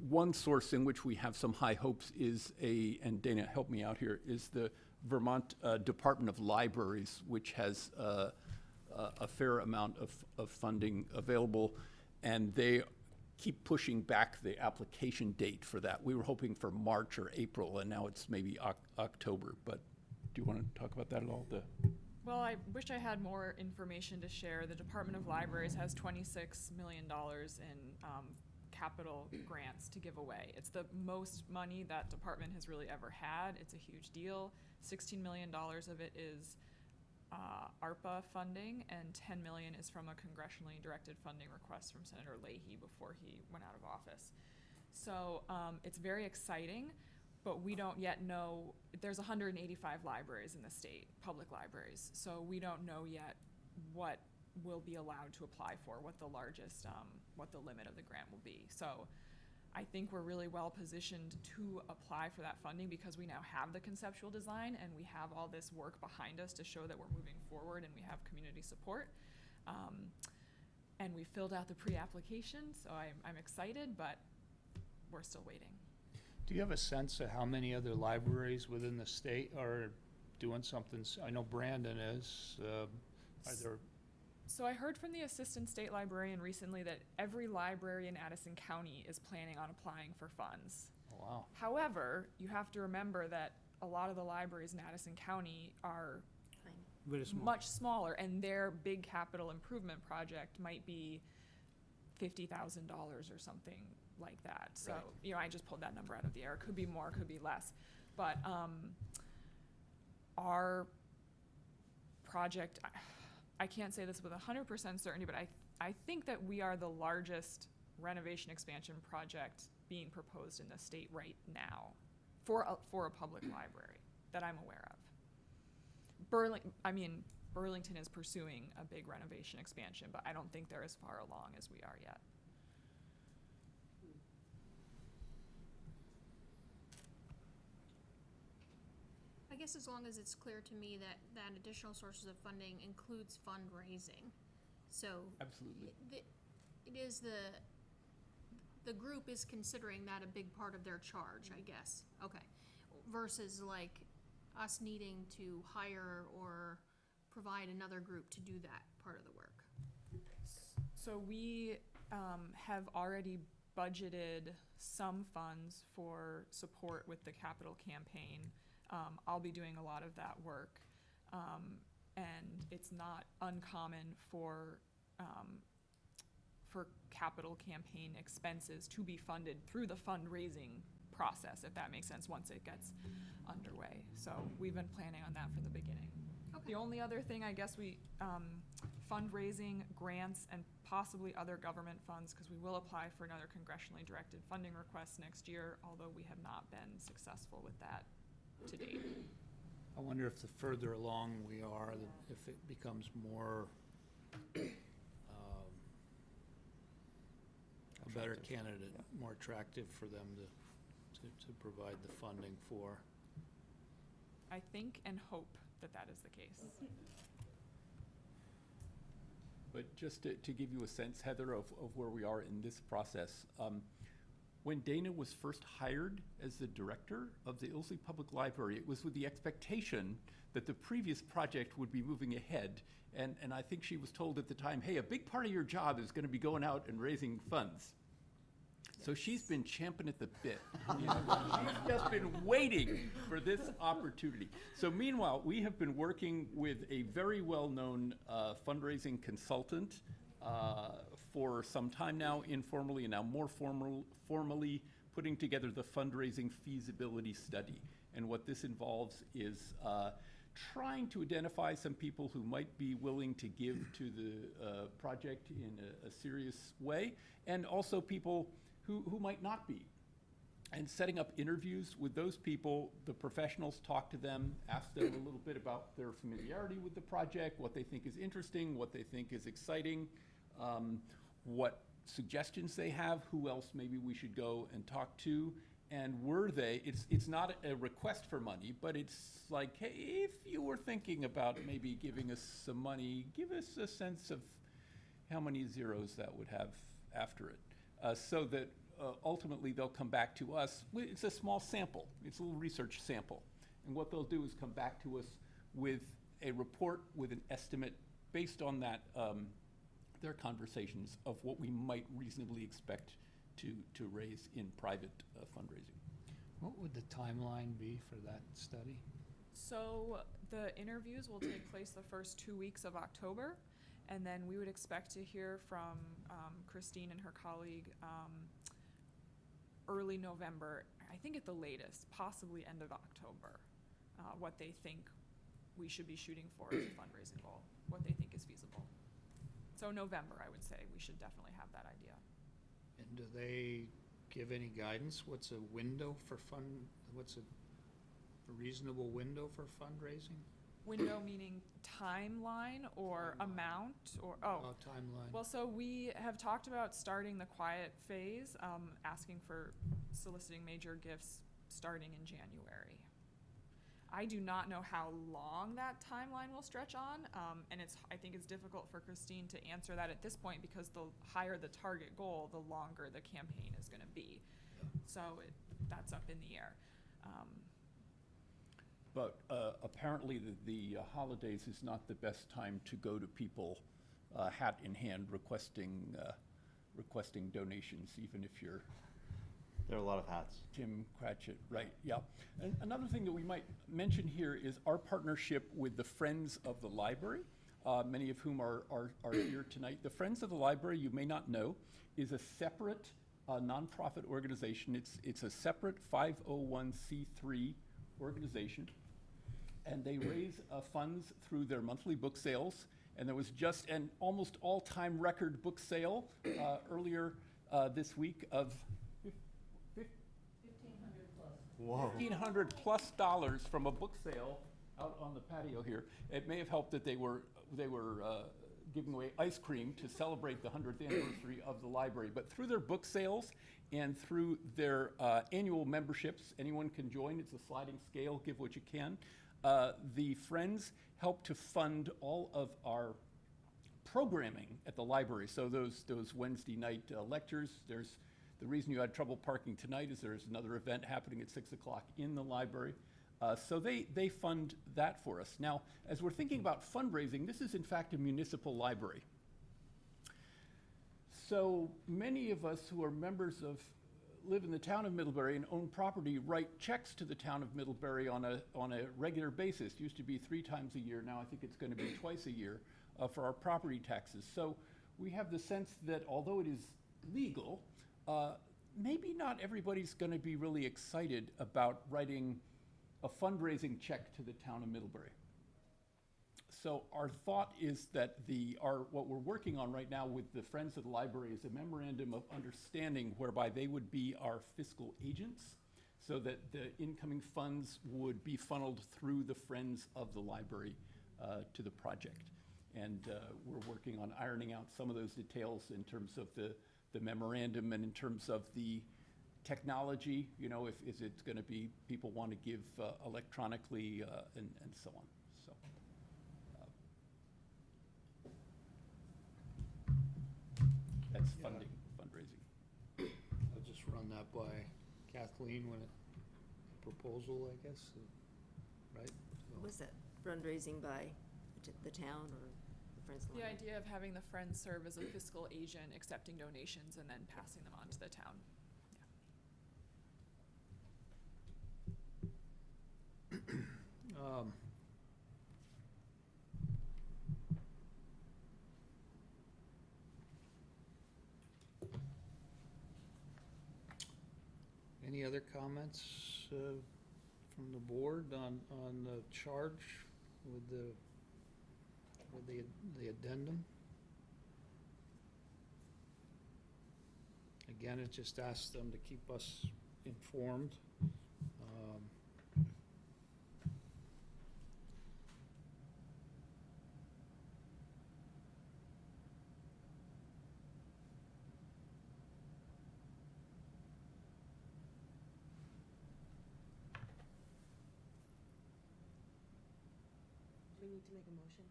One source in which we have some high hopes is and Dana, help me out here, is the Vermont Department of Libraries, which has a fair amount of funding available, and they keep pushing back the application date for that. We were hoping for March or April, and now it's maybe October, but do you want to talk about that at all? Well, I wish I had more information to share. The Department of Libraries has $26 million in capital grants to give away. It's the most money that department has really ever had. It's a huge deal. $16 million of it is ARPA funding, and $10 million is from a congressionally directed funding request from Senator Leahy before he went out of office. So it's very exciting, but we don't yet know. There's 185 libraries in the state, public libraries, so we don't know yet what will be allowed to apply for, what the largest, what the limit of the grant will be. So I think we're really well positioned to apply for that funding because we now have the conceptual design and we have all this work behind us to show that we're moving forward and we have community support. And we filled out the pre-application, so I'm excited, but we're still waiting. Do you have a sense of how many other libraries within the state are doing something? I know Brandon is. Are there? So I heard from the assistant state librarian recently that every library in Addison County is planning on applying for funds. Oh, wow. However, you have to remember that a lot of the libraries in Addison County are Very small. much smaller, and their big capital improvement project might be $50,000 or something like that. So, Right. you know, I just pulled that number out of the air. It could be more, could be less. But our project, I can't say this with 100% certainty, but I think that we are the largest renovation expansion project being proposed in the state right now for a public library that I'm aware of. Burlington is pursuing a big renovation expansion, but I don't think they're as far along as we are yet. I guess as long as it's clear to me that additional sources of funding includes fundraising, so. Absolutely. It is the group is considering that a big part of their charge, I guess, okay. Versus like us needing to hire or provide another group to do that part of the work. So we have already budgeted some funds for support with the capital campaign. I'll be doing a lot of that work. And it's not uncommon for capital campaign expenses to be funded through the fundraising process, if that makes sense, once it gets underway. So we've been planning on that from the beginning. Okay. The only other thing, I guess, fundraising, grants, and possibly other government funds, because we will apply for another congressionally directed funding request next year, although we have not been successful with that to date. I wonder if the further along we are, if it becomes more, a better candidate, more attractive for them to provide the funding for. I think and hope that that is the case. But just to give you a sense, Heather, of where we are in this process, when Dana was first hired as the director of the Ilsley Public Library, it was with the expectation that the previous project would be moving ahead. And I think she was told at the time, hey, a big part of your job is going to be going out and raising funds. So she's been champing at the bit. You know, she's just been waiting for this opportunity. So meanwhile, we have been working with a very well-known fundraising consultant for some time now, informally, and now more formally putting together the fundraising feasibility study. And what this involves is trying to identify some people who might be willing to give to the project in a serious way, and also people who might not be. And setting up interviews with those people, the professionals talk to them, ask them a little bit about their familiarity with the project, what they think is interesting, what they think is exciting, what suggestions they have, who else maybe we should go and talk to, and it's not a request for money, but it's like, hey, if you were thinking about maybe giving us some money, give us a sense of how many zeros that would have after it. So that ultimately they'll come back to us. It's a small sample. It's a little research sample. And what they'll do is come back to us with a report with an estimate based on that, their conversations of what we might reasonably expect to raise in private fundraising. What would the timeline be for that study? So the interviews will take place the first 2 weeks of October, and then we would expect to hear from Christine and her colleague early November, I think at the latest, possibly end of October, what they think we should be shooting for as a fundraising goal, what they think is feasible. So November, I would say, we should definitely have that idea. And do they give any guidance? What's a window for what's a reasonable window for fundraising? Window meaning timeline or amount or, Timeline. Well, so we have talked about starting the quiet phase, asking for soliciting major gifts starting in January. I do not know how long that timeline will stretch on, and I think it's difficult for Christine to answer that at this point because the higher the target goal, the longer the campaign is going to be. So that's up in the air. But apparently the holidays is not the best time to go to people hat in hand requesting donations, even if you're There are a lot of hats. Tim Cratchit, right, yeah. And another thing that we might mention here is our partnership with the Friends of the Library, many of whom are here tonight. The Friends of the Library, you may not know, is a separate nonprofit organization. It's a separate 501c3 organization, and they raise funds through their monthly book sales. And there was just an almost all-time record book sale earlier this week of Whoa. $1,500+ from a book sale out on the patio here. It may have helped that they were giving away ice cream to celebrate the 100th anniversary of the library. But through their book sales and through their annual memberships, anyone can join. It's a sliding scale, give what you can. The Friends help to fund all of our programming at the library. So those Wednesday night lectures, the reason you had trouble parking tonight is there's another event happening at 6 o'clock in the library. So they fund that for us. Now, as we're thinking about fundraising, this is in fact a municipal library. So many of us who are members of live in the town of Middlebury and own property write checks to the town of Middlebury on a regular basis. Used to be 3 times a year, now I think it's gonna be twice a year, for our property taxes. So we have the sense that although it is legal, maybe not everybody's gonna be really excited about writing a fundraising check to the town of Middlebury. So our thought is that what we're working on right now with the Friends of the Library is a memorandum of understanding whereby they would be our fiscal agents, so that the incoming funds would be funneled through the Friends of the Library to the project. And we're working on ironing out some of those details in terms of the memorandum and in terms of the technology, you know, is it gonna be, people want to give electronically and so on, so. That's funding, fundraising. I'll just run that by Kathleen when proposal, I guess, right? So- Was that fundraising by the town or the Friends of the The Library? idea of having the Friends serve as a fiscal agent, accepting donations and then passing them on to the town. Any other comments from the board on the charge with the addendum? Again, it just asks them to keep us informed. Do we need to make a motion?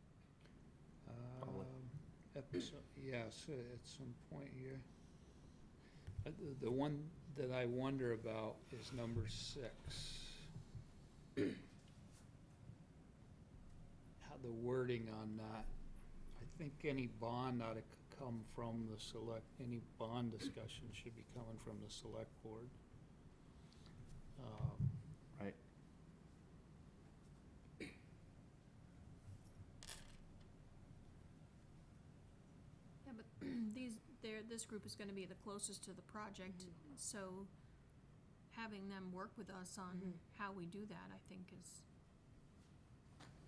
Yes, at some point here. The one that I wonder about is number 6. How the wording on that, I think any bond ought to come from the any bond discussion should be coming from the select board. Right. Yeah, but this group is gonna be the closest to the project, so having them work with us on how we do that, I think is,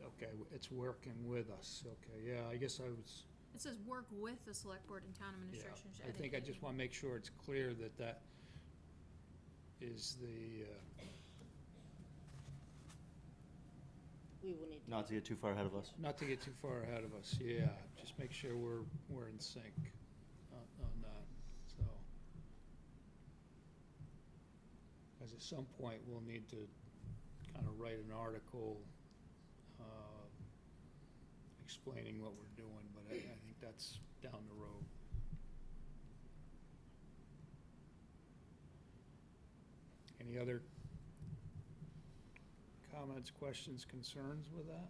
Okay, it's working with us, okay, yeah, I guess I was, it says work with the select board and town yeah, administration. I think I just wanna make sure it's clear that that is the, We will need to. Not to get too far ahead of us. not to get too far ahead of us, yeah, just make sure we're in sync on that, so. Because at some point, we'll need to kind of write an article explaining what we're doing, but I think that's down the road. Any other comments, questions, concerns with that?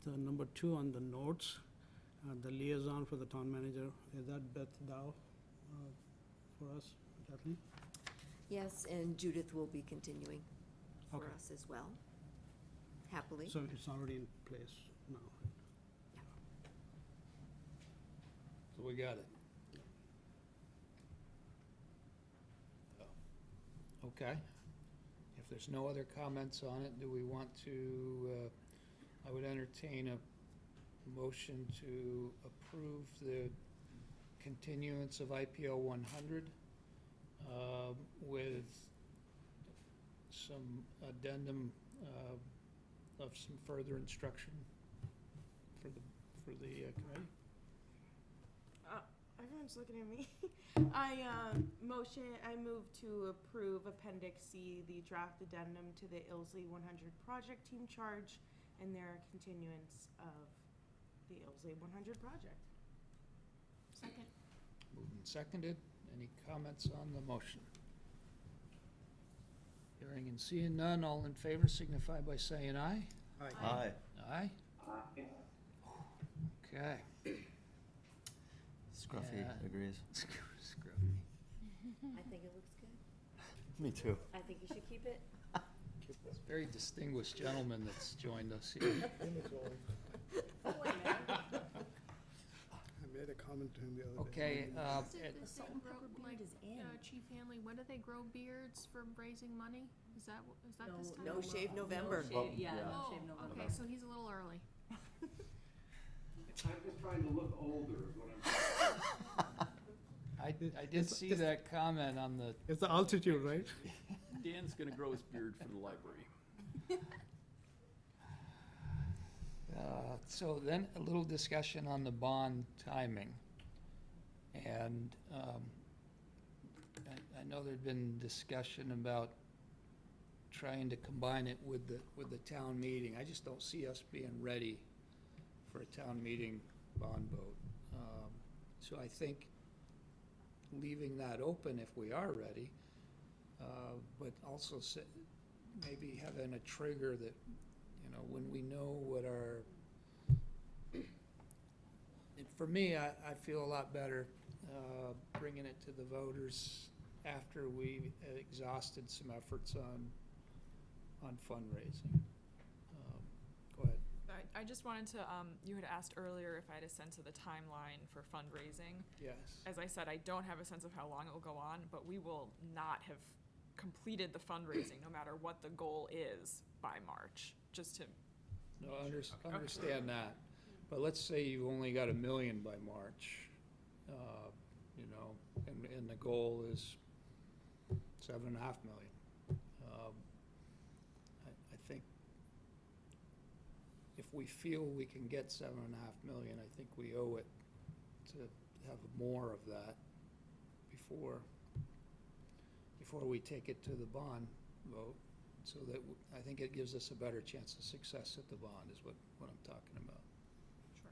The number 2 on the notes, the liaison for the town manager, is that Beth Dow for us, Kathleen? Yes, and Judith will be continuing for Okay. us as well, happily. So it's already in place now. So we got it. Okay. If there's no other comments on it, do we want to, I would entertain a motion to approve the continuance of IPO 100 with some addendum of some further instruction for the committee? Everyone's looking at me. I move to approve Appendix C, the draft addendum to the Ilsley 100 project team charge and their continuance of the Ilsley 100 project. Second. Moved and seconded. Any comments on the motion? Hearing and seeing none, all in favor signify by saying aye. Aye. Aye? Okay. Scruffy Yeah. agrees. Scruffy. I think it looks good. Me too. I think you should keep it. This very distinguished gentleman that's joined us here. He looks old. I made a comment to him the other day. Okay, Is it it- the salt same and grow, pepper beard like, is in. Chief Hanley, when do they grow beards for raising money? Is that this time? No shave November. Well, yeah. Oh, okay, so he's a little early. I'm just trying to look older is what I'm. I did It's see just- that comment on the, It's the altitude, right? Dan's gonna grow his beard for the library. so then a little discussion on the bond timing. And I know there'd been discussion about trying to combine it with the town meeting. I just don't see us being ready for a town meeting bond vote. So I think leaving that open if we are ready, but also maybe having a trigger that, when we know what our, for me, I feel a lot better bringing it to the voters after we exhausted some efforts on fundraising. Go ahead. I just wanted to, you had asked earlier if I had a sense of the timeline for fundraising. Yes. As I said, I don't have a sense of how long it will go on, but we will not have completed the fundraising, no matter what the goal is, by March, just to. No, understand that. But let's say you've only got $1 million by March, and the goal is $7.5 million. I think if we feel we can get $7.5 million, I think we owe it to have more of that before we take it to the bond vote, so that I think it gives us a better chance of success at the bond is what I'm talking about. Sure.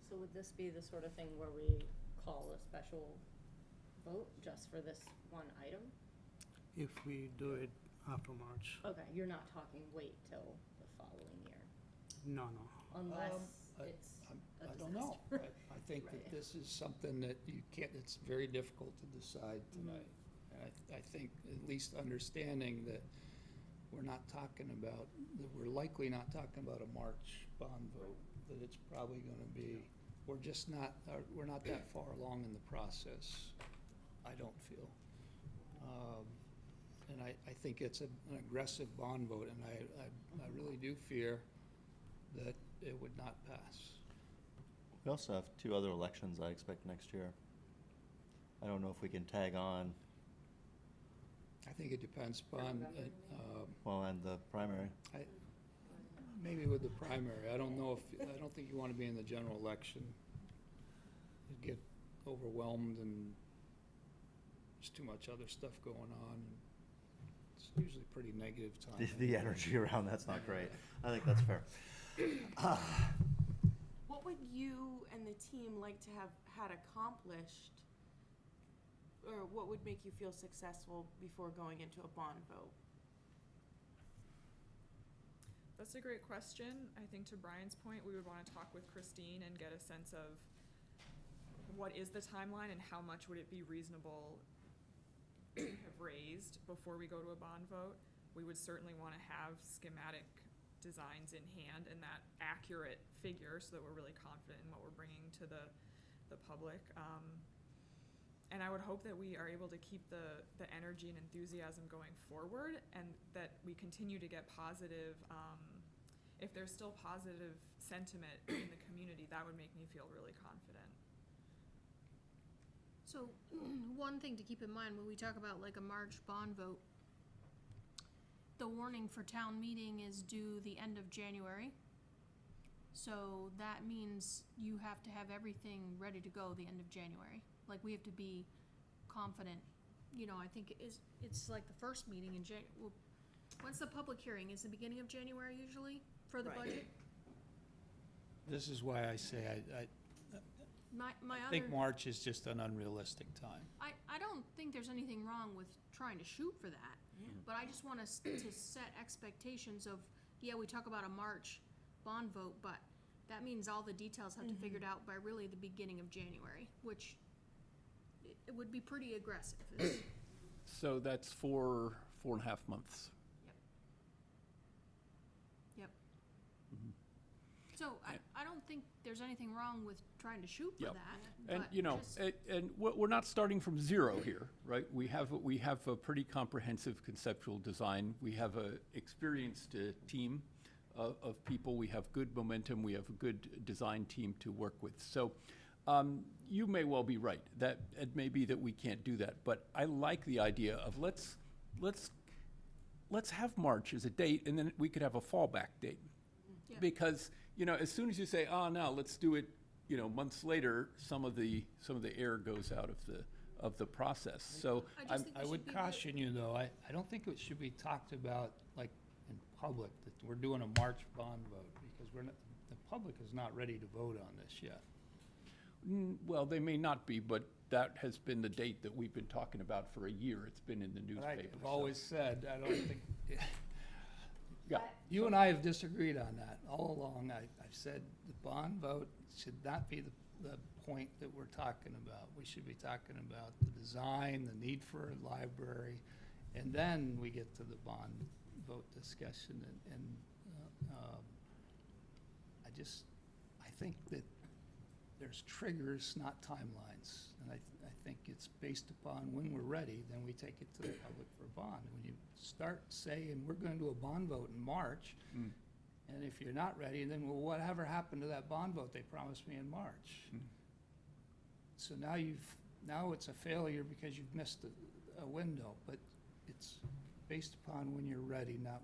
So would this be the sort of thing where we call a special vote just for this one item? If we do it after March. Okay, you're not talking wait till the following year, No. unless I- it's a I don't know. disaster. I think that Right. this is something that you can't, it's very difficult to decide tonight. And I think at least understanding that we're not talking about, that we're likely not talking about a March bond vote, that it's probably gonna be, we're just not, we're not that far along in the process, I don't feel. And I think it's an aggressive bond vote, and I really do fear that it would not pass. We also have 2 other elections I expect next year. I don't know if we can tag on, I think it depends upon, well, and the primary. maybe with the primary. I don't think you want to be in the general election. You'd get overwhelmed and there's too much other stuff going on. It's usually pretty negative time. The energy around that's not great. I think that's fair. What would you and the team like to have had accomplished, or what would make you feel successful before going into a bond vote? That's a great question. I think to Brian's point, we would want to talk with Christine and get a sense of what is the timeline and how much would it be reasonable to have raised before we go to a bond vote. We would certainly want to have schematic designs in hand and that accurate figure so that we're really confident in what we're bringing to the public. And I would hope that we are able to keep the energy and enthusiasm going forward, and that we continue to get positive, if there's still positive sentiment in the community, that would make me feel really confident. So, one thing to keep in mind when we talk about like a March bond vote, the warning for town meeting is due the end of January. So that means you have to have everything ready to go the end of January. Like, we have to be confident, I think it's like the first meeting in when's the public hearing? Is the beginning of January usually for the Right. budget? This is why I say My I other. think March is just an unrealistic time. I don't think there's anything wrong with trying to shoot for that, but I just want us to set expectations of, we talk about a March bond vote, but that means all the details have to be figured out by really the beginning of January, which it would be pretty aggressive. So that's 4.5 months. Yep. So I don't think there's anything wrong with trying to shoot for Yep. that. And, but you know, just- and we're not starting from zero here, right? We have a pretty comprehensive conceptual design. We have a experienced team of people. We have good momentum. We have a good design team to work with. So you may well be right that it may be that we can't do that. But I like the idea of let's have March as a date, and then we could have a fallback date. Yeah. Because, you know, as soon as you say, oh, no, let's do it, you know, months later, some of the air goes out of the process. So I just I'm, think I we would should be caution you, though, I don't think it should be talked about, like, in public, that we're doing a March bond vote, because the public is not ready to vote on this yet. well, they may not be, but that has been the date that we've been talking about for a year. It's been in the But newspaper. I've so- always said, I don't think, Yeah, you and I have disagreed on that all along. I've said the bond vote should not be the point that we're talking about. We should be talking about the design, the need for a library, and then we get to the bond vote discussion. And I think that there's triggers, not timelines. And I think it's based upon when we're ready, then we take it to the public for a bond. When you start saying, we're going to do a bond vote in March, and if you're not ready, then, well, whatever happened to that bond vote they promised me in March? So now it's a failure because you've missed a window, but it's based upon when you're ready, not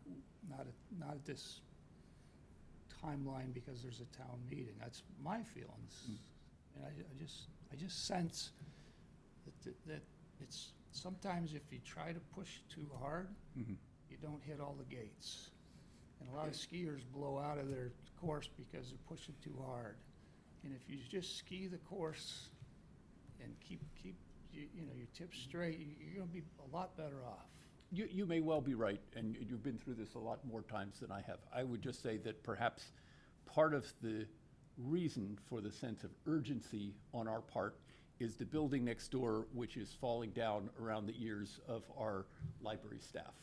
this timeline because there's a town meeting. That's my feelings. And I just sense that it's, sometimes if you try to push too hard, you don't hit all the gates. And a lot of skiers blow out of their course because they're pushing too hard. And if you just ski the course and keep your tips straight, you're gonna be a lot better off. you may well be right, and you've been through this a lot more times than I have. I would just say that perhaps part of the reason for the sense of urgency on our part is the building next door, which is falling down around the ears of our library staff,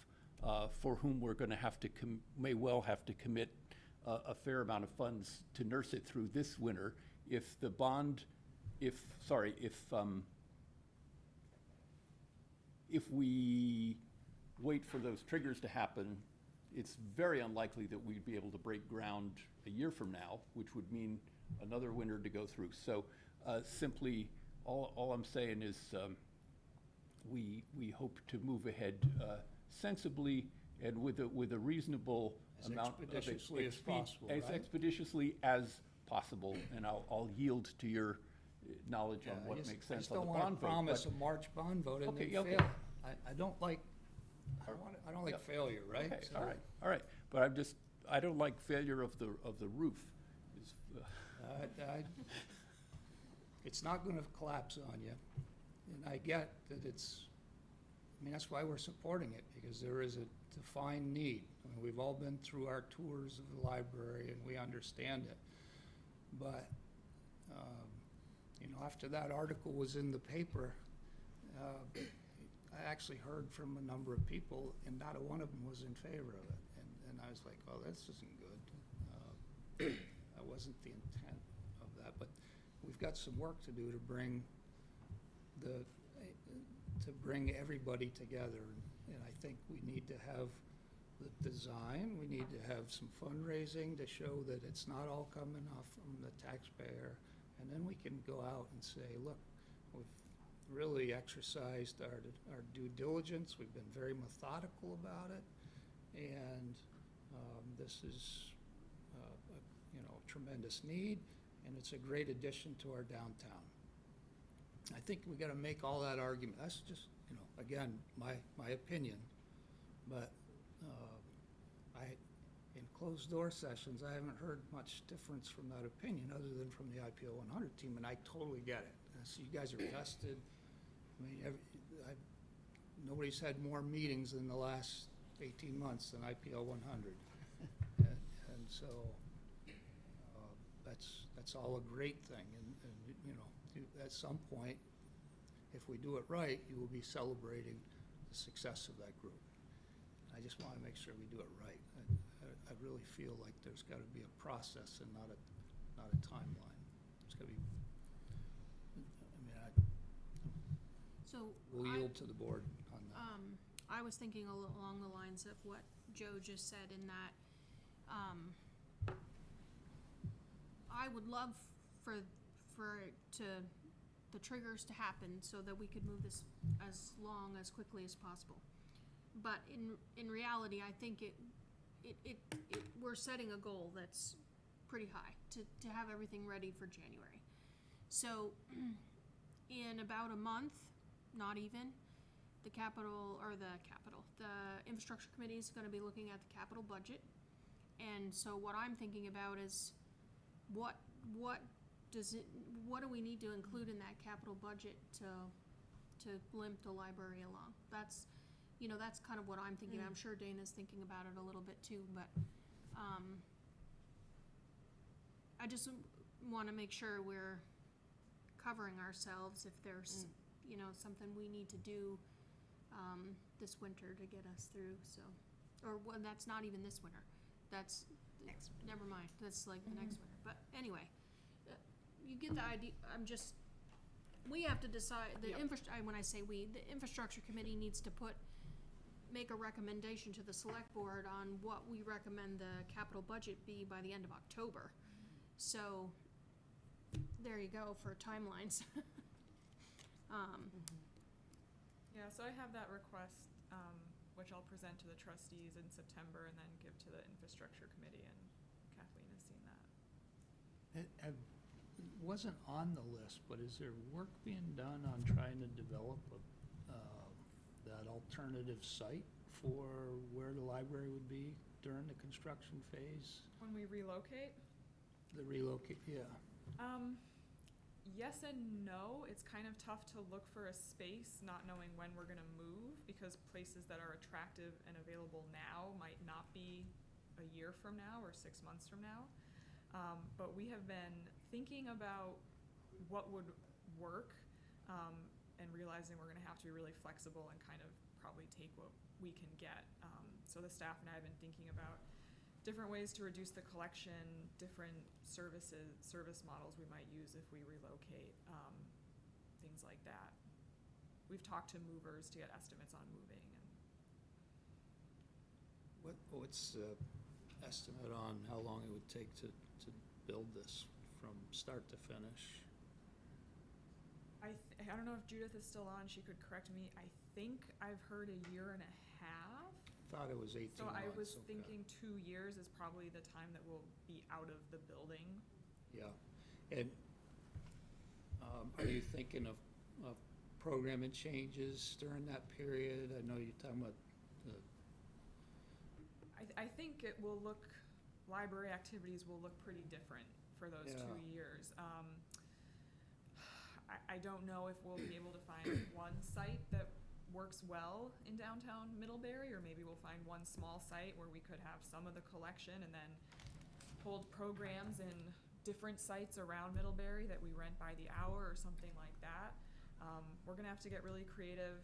for whom we're going to have to may well have to commit a fair amount of funds to nurse it through this winter. If we wait for those triggers to happen, it's very unlikely that we'd be able to break ground a year from now, which would mean another winter to go through. So simply, all I'm saying is we hope to move ahead sensibly and with a reasonable As amount of expeditiously as possible, as right? expeditiously as possible. And I'll yield to your knowledge on what makes sense on the bond vote. I just don't want to promise a March bond vote and then Okay, okay. fail. I don't like, I don't like failure, right? Okay, So, all right. But I don't like failure of the roof. It's not going to collapse on you. And I get that that's why we're supporting it, because there is a defined need. I mean, we've all been through our tours of the library and we understand it. But, after that article was in the paper, I actually heard from a number of people, and not a one of them was in favor of it. And I was like, oh, this isn't good. That wasn't the intent of that. But we've got some work to do to bring everybody together. And I think we need to have the design, we need to have some fundraising to show that it's not all coming off from the taxpayer. And then we can go out and say, look, we've really exercised our due diligence. We've been very methodical about it. And this is a tremendous need, and it's a great addition to our downtown. I think we got to make all that argument. That's just, again, my opinion. But in closed-door sessions, I haven't heard much difference from that opinion other than from the IPO 100 team, and I totally get it. So you guys are vested. I mean, nobody's had more meetings in the last 18 months than IPO 100. And so that's all a great thing, and, you know, at some point, if we do it right, you will be celebrating the success of that group. I just want to make sure we do it right. I really feel like there's got to be a process and not a timeline. It's got to be, So we'll yield to the board on that. I was thinking along the lines of what Joe just said, in that, I would love for the triggers to happen so that we could move this as quickly as possible. But in reality, I think we're setting a goal that's pretty high to have everything ready for January. So in about a month, not even, the infrastructure committee is gonna be looking at the capital budget. And so what I'm thinking about is what do we need to include in that capital budget to limp the library along? That's kind of what I'm thinking. I'm sure Dana's thinking about it a little bit too, but I just want to make sure we're covering ourselves if there's something we need to do this winter to get us through. So, or that's not even this winter. That's Next. Never mind. That's like the next winter. But anyway, you get the idea. We have to decide. When I say we, the infrastructure committee needs to make a recommendation to the select board on what we recommend the capital budget be by the end of October. So there you go for timelines. Yeah, so I have that request, which I'll present to the trustees in September and then give to the infrastructure committee, and Kathleen has seen that. It wasn't on the list, but is there work being done on trying to develop that alternative site for where the library would be during the construction phase? When we relocate, Yeah. yes and no. It's kind of tough to look for a space not knowing when we're gonna move, because places that are attractive and available now might not be a year from now or 6 months from now. But we have been thinking about what would work, and realizing we're gonna have to be really flexible and kind of probably take what we can get. So the staff and I have been thinking about different ways to reduce the collection, different service models we might use if we relocate, things like that. We've talked to movers to get estimates on moving. And What's the estimate on how long it would take to build this from start to finish? I don't know if Judith is still on. She could correct me. I think I've heard a year and a half. Thought it was 18 So months. I was okay. thinking 2 years is probably the time that we'll be out of the building. Yeah, and are you thinking of programming changes during that period? I know you're talking about I think it will library activities will look pretty different for those 2 years. I don't know if we'll be able to find one site that works well in downtown Middlebury, or maybe we'll find one small site where we could have some of the collection and then hold programs in different sites around Middlebury that we rent by the hour or something like that. We're gonna have to get really creative.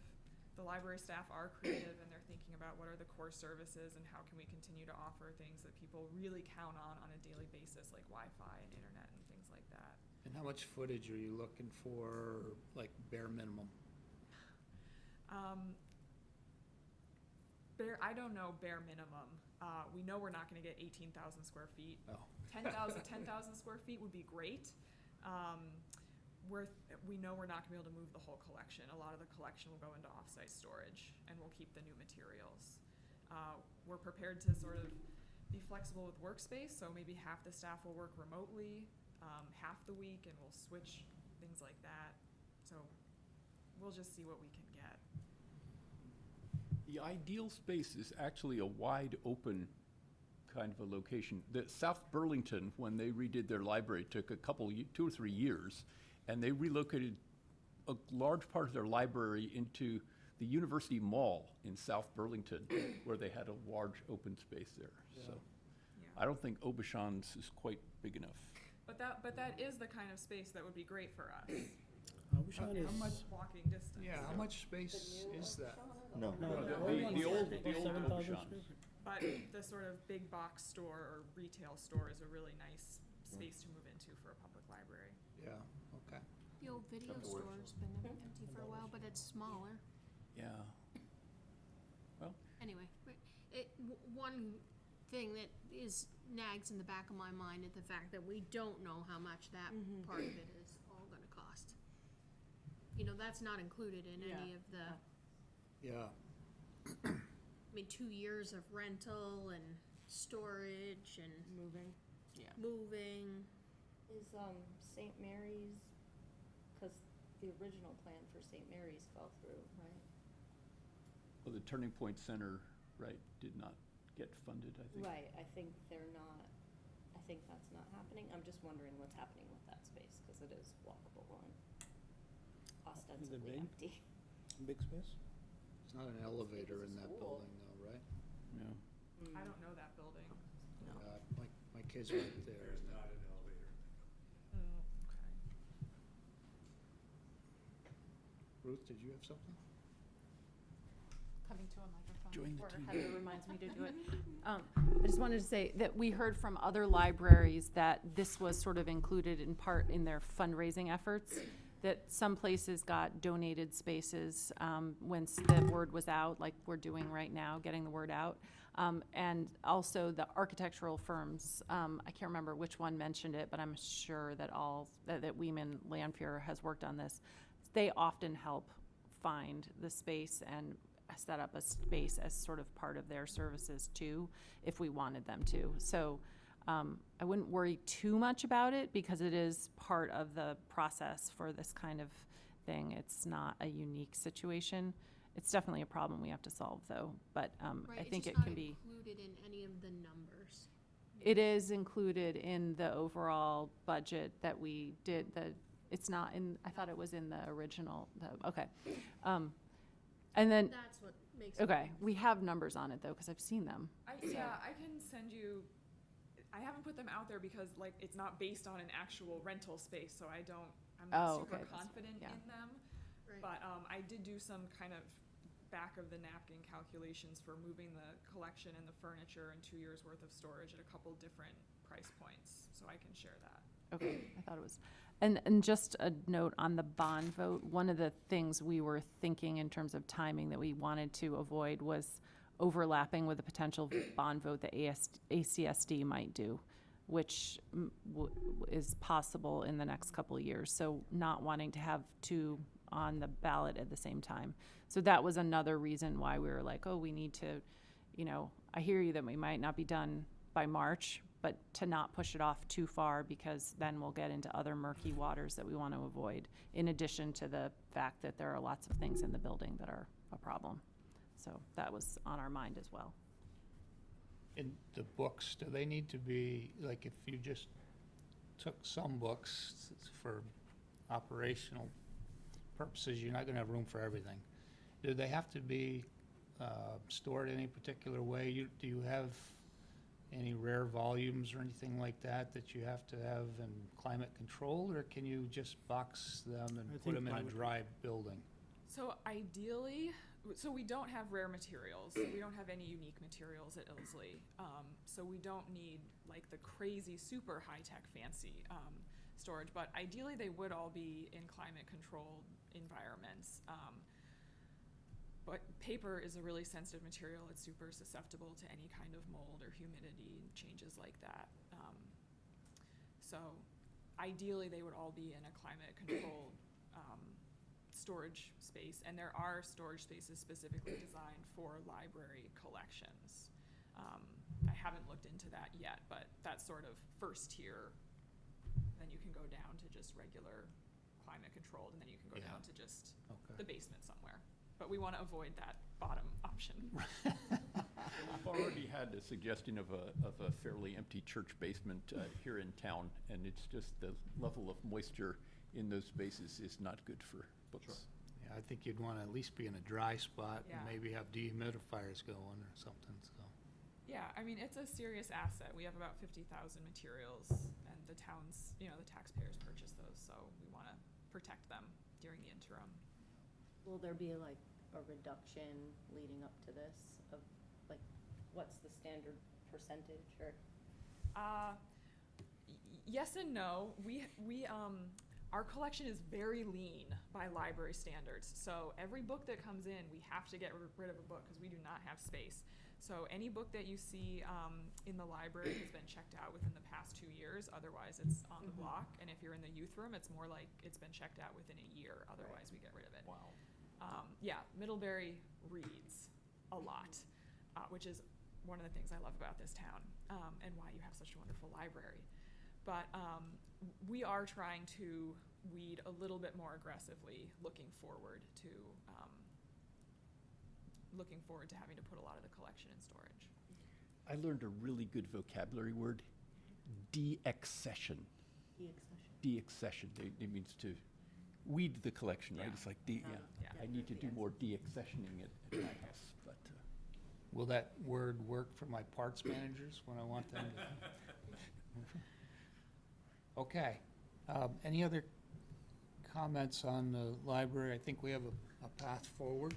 The library staff are creative, and they're thinking about what are the core services and how can we continue to offer things that people really count on a daily basis, like Wi-Fi and internet and things like that. And how much footage are you looking for, like bare minimum? I don't know bare minimum. We know we're not gonna get 18,000 square feet. Oh. 10,000 square feet would be great. We know we're not gonna be able to move the whole collection. A lot of the collection will go into off-site storage, and we'll keep the new materials. We're prepared to sort of be flexible with workspace, so maybe half the staff will work remotely, half the week, and we'll switch things like that. So we'll just see what we can get. The ideal space is actually a wide open kind of a location. The South Burlington, when they redid their library, took 2 or 3 years, and they relocated a large part of their library into the University Mall in South Burlington, where they had a large open space there. So Yeah. I don't think Aubuchon's is quite big enough. But that is the kind of space that would be great for us. Which one is? How much, Walking distance. yeah, how much space is that? No. No, No, the the old one's old- about the old 7,000 Auchan. square feet. But the sort of big box store or retail store is a really nice space to move into for a public library. Yeah, okay. The old video Have to work. store's been empty for a while, but it's smaller. Yeah. Anyway, one thing that nags in the back of my mind is the fact that we don't know how much that part of it is all gonna cost. You know, that's not included in any of the, Yeah, I mean, 2 years of rental and storage and Moving. moving. Is, St. Mary's, cause the original plan for St. Mary's fell through, right? Well, the Turning Point Center, right, did not get funded, I think. Right, I think that's not happening. I'm just wondering what's happening with that space, cause it is walkable and ostensibly big? empty. Big space? it's not an elevator in that school. building though, right? No. I don't know that building. My kids went there. There's not an elevator. Oh, okay. Ruth, did you have something? Coming to a microphone Join the before team. Heather reminds me to do it. I just wanted to say that we heard from other libraries that this was sort of included in part in their fundraising efforts, that some places got donated spaces when the word was out, like we're doing right now, getting the word out. And also the architectural firms, I can't remember which one mentioned it, but I'm sure that that Weeman Lanfear has worked on this. They often help find the space and set up a space as sort of part of their services too, if we wanted them to. So I wouldn't worry too much about it because it is part of the process for this kind of thing. It's not a unique situation. It's definitely a problem we have to solve though, but I think it can be. It's just not included in any of the numbers. It is included in the overall budget that we did, it's not in, I thought it was in the original, okay. And then, That's what makes it. okay, we have numbers on it though, because I've seen them. Yeah, I can send you, I haven't put them out there because like it's not based on an actual rental space, so I'm Oh, not okay, super that's- confident yeah. in them. Right. But I did do some kind of back of the napkin calculations for moving the collection and the furniture and 2 years worth of storage at a couple different price points, so I can share that. Okay, I thought it was, and just a note on the bond vote, one of the things we were thinking in terms of timing that we wanted to avoid was overlapping with a potential bond vote that ACSD might do, which is possible in the next couple of years. So not wanting to have two on the ballot at the same time. So that was another reason why we were like, oh, we need to, I hear you that we might not be done by March, but to not push it off too far because then we'll get into other murky waters that we want to avoid, in addition to the fact that there are lots of things in the building that are a problem. So that was on our mind as well. And the books, do they need to be, like if you just took some books for operational purposes, you're not gonna have room for everything. Do they have to be stored any particular way? Do you have any rare volumes or anything like that you have to have in climate controlled, or can you just box them I and put think them in a climate- dry building? So ideally, we don't have rare materials. We don't have any unique materials at Ilsley. So we don't need like the crazy, super high-tech, fancy storage. But ideally, they would all be in climate-controlled environments. But paper is a really sensitive material. It's super susceptible to any kind of mold or humidity and changes like that. So ideally, they would all be in a climate-controlled storage space, and there are storage spaces specifically designed for library collections. I haven't looked into that yet, but that's sort of first tier. Then you can go down to just regular climate controlled, and then you can go Yeah. down to just Okay. the basement somewhere. But we want to avoid that bottom option. I've already had a suggestion of a fairly empty church basement here in town, and it's just the level of moisture in those spaces is not good for books. Yeah, I think you'd wanna at least be in a dry spot Yeah. and maybe have dehumidifiers going or something, so. Yeah, I mean, it's a serious asset. We have about 50,000 materials, and the town's, the taxpayers purchase those, so we want to protect them during the interim. Will there be like a reduction leading up to this of, like, what's the standard percentage or? Yes and no. Our collection is very lean by library standards. So every book that comes in, we have to get rid of a book because we do not have space. So any book that you see in the library has been checked out within the past 2 years. Otherwise, it's on the block. And if you're in the youth room, it's more like it's been checked out within a year. Otherwise, we get rid of it. Wow. Yeah, Middlebury reads a lot, which is one of the things I love about this town, and why you have such a wonderful library. But we are trying to weed a little bit more aggressively, looking forward to having to put a lot of the collection in storage. I learned a really good vocabulary word, de-accession. De-accession. It means to weed the collection, right? Yeah. It's like Yeah. I need to do more de-accessioning at my house, but. Will that word work for my parks managers when I want them to? Okay. Any other comments on the library? I think we have a path forward.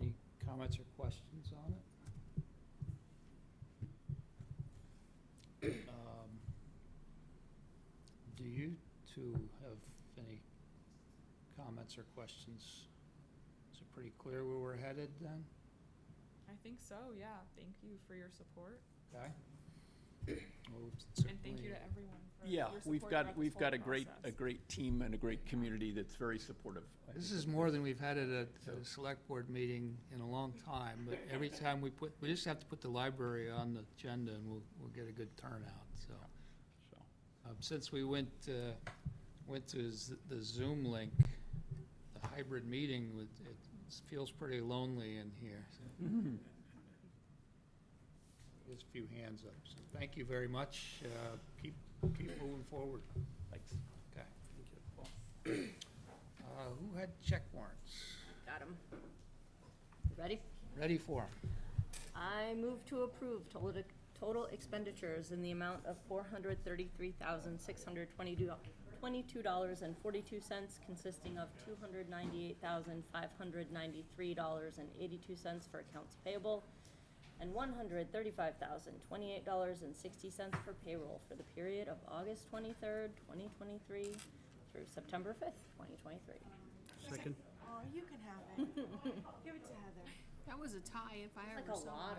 Any comments or questions on it? Do you two have any comments or questions? Is it pretty clear where we're headed then? I think so, yeah. Thank you for your support. Okay. Well, And thank you to everyone for Yeah, your we've support got throughout this a whole great process. team and a great community that's very supportive. This is more than we've had at a select board meeting in a long time, but every time we just have to put the library on the agenda and we'll get a good turnout, so. So, Since we went to the Zoom link, the hybrid meeting, it feels pretty lonely in here. So. There's a few hands up, so thank you very much. Keep moving forward. thanks. Okay. Thank you. Who had check warrants? Got 'em. Ready? Ready for them? I move to approve total expenditures in the amount of $433,622.42, consisting of $298,593.82 for accounts payable and $135,028.60 for payroll for the period of August 23rd, 2023 through September 5th, 2023. Second. Oh, you can have it. Give it to Heather. That was a tie if I Like ever a saw lot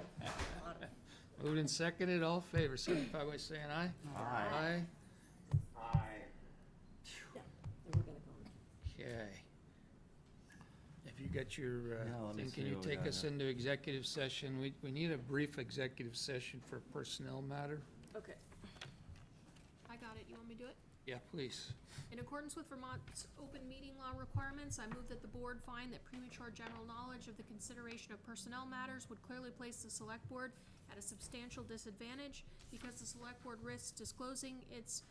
one. of. Moved and seconded, all in favor, signify by saying aye. Aye. Yeah, they were gonna go. Okay. If you got your, Yeah, let me thing, can see you what we take got us here. into executive session? We need a brief executive session for personnel matter. Okay. I got it. You want me to do it? Yeah, please. In accordance with Vermont's open meeting law requirements, I move that the board find that premature general knowledge of the consideration of personnel matters would clearly place the select board at a substantial disadvantage because the select board risks disclosing its,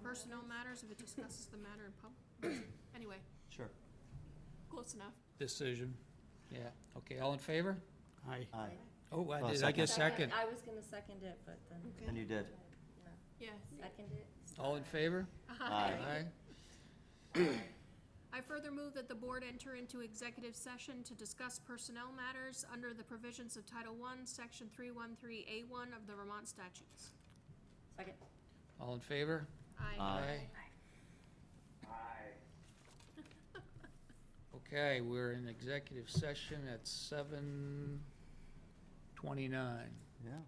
personnel matters if it discusses the matter in public. Anyway, Sure. close enough. Decision. Yeah, okay, all in favor? Aye. Aye. Oh, I Oh, did, I guess second. I was gonna second it, but then. And you did. No. Yes. Second it. All in favor? Aye. I further move that the board enter into executive session to discuss personnel matters under the provisions of Title I, Section 313A1 of the Vermont statutes. Second. All in favor? Aye. Okay, we're in executive session at 7:29. Yeah.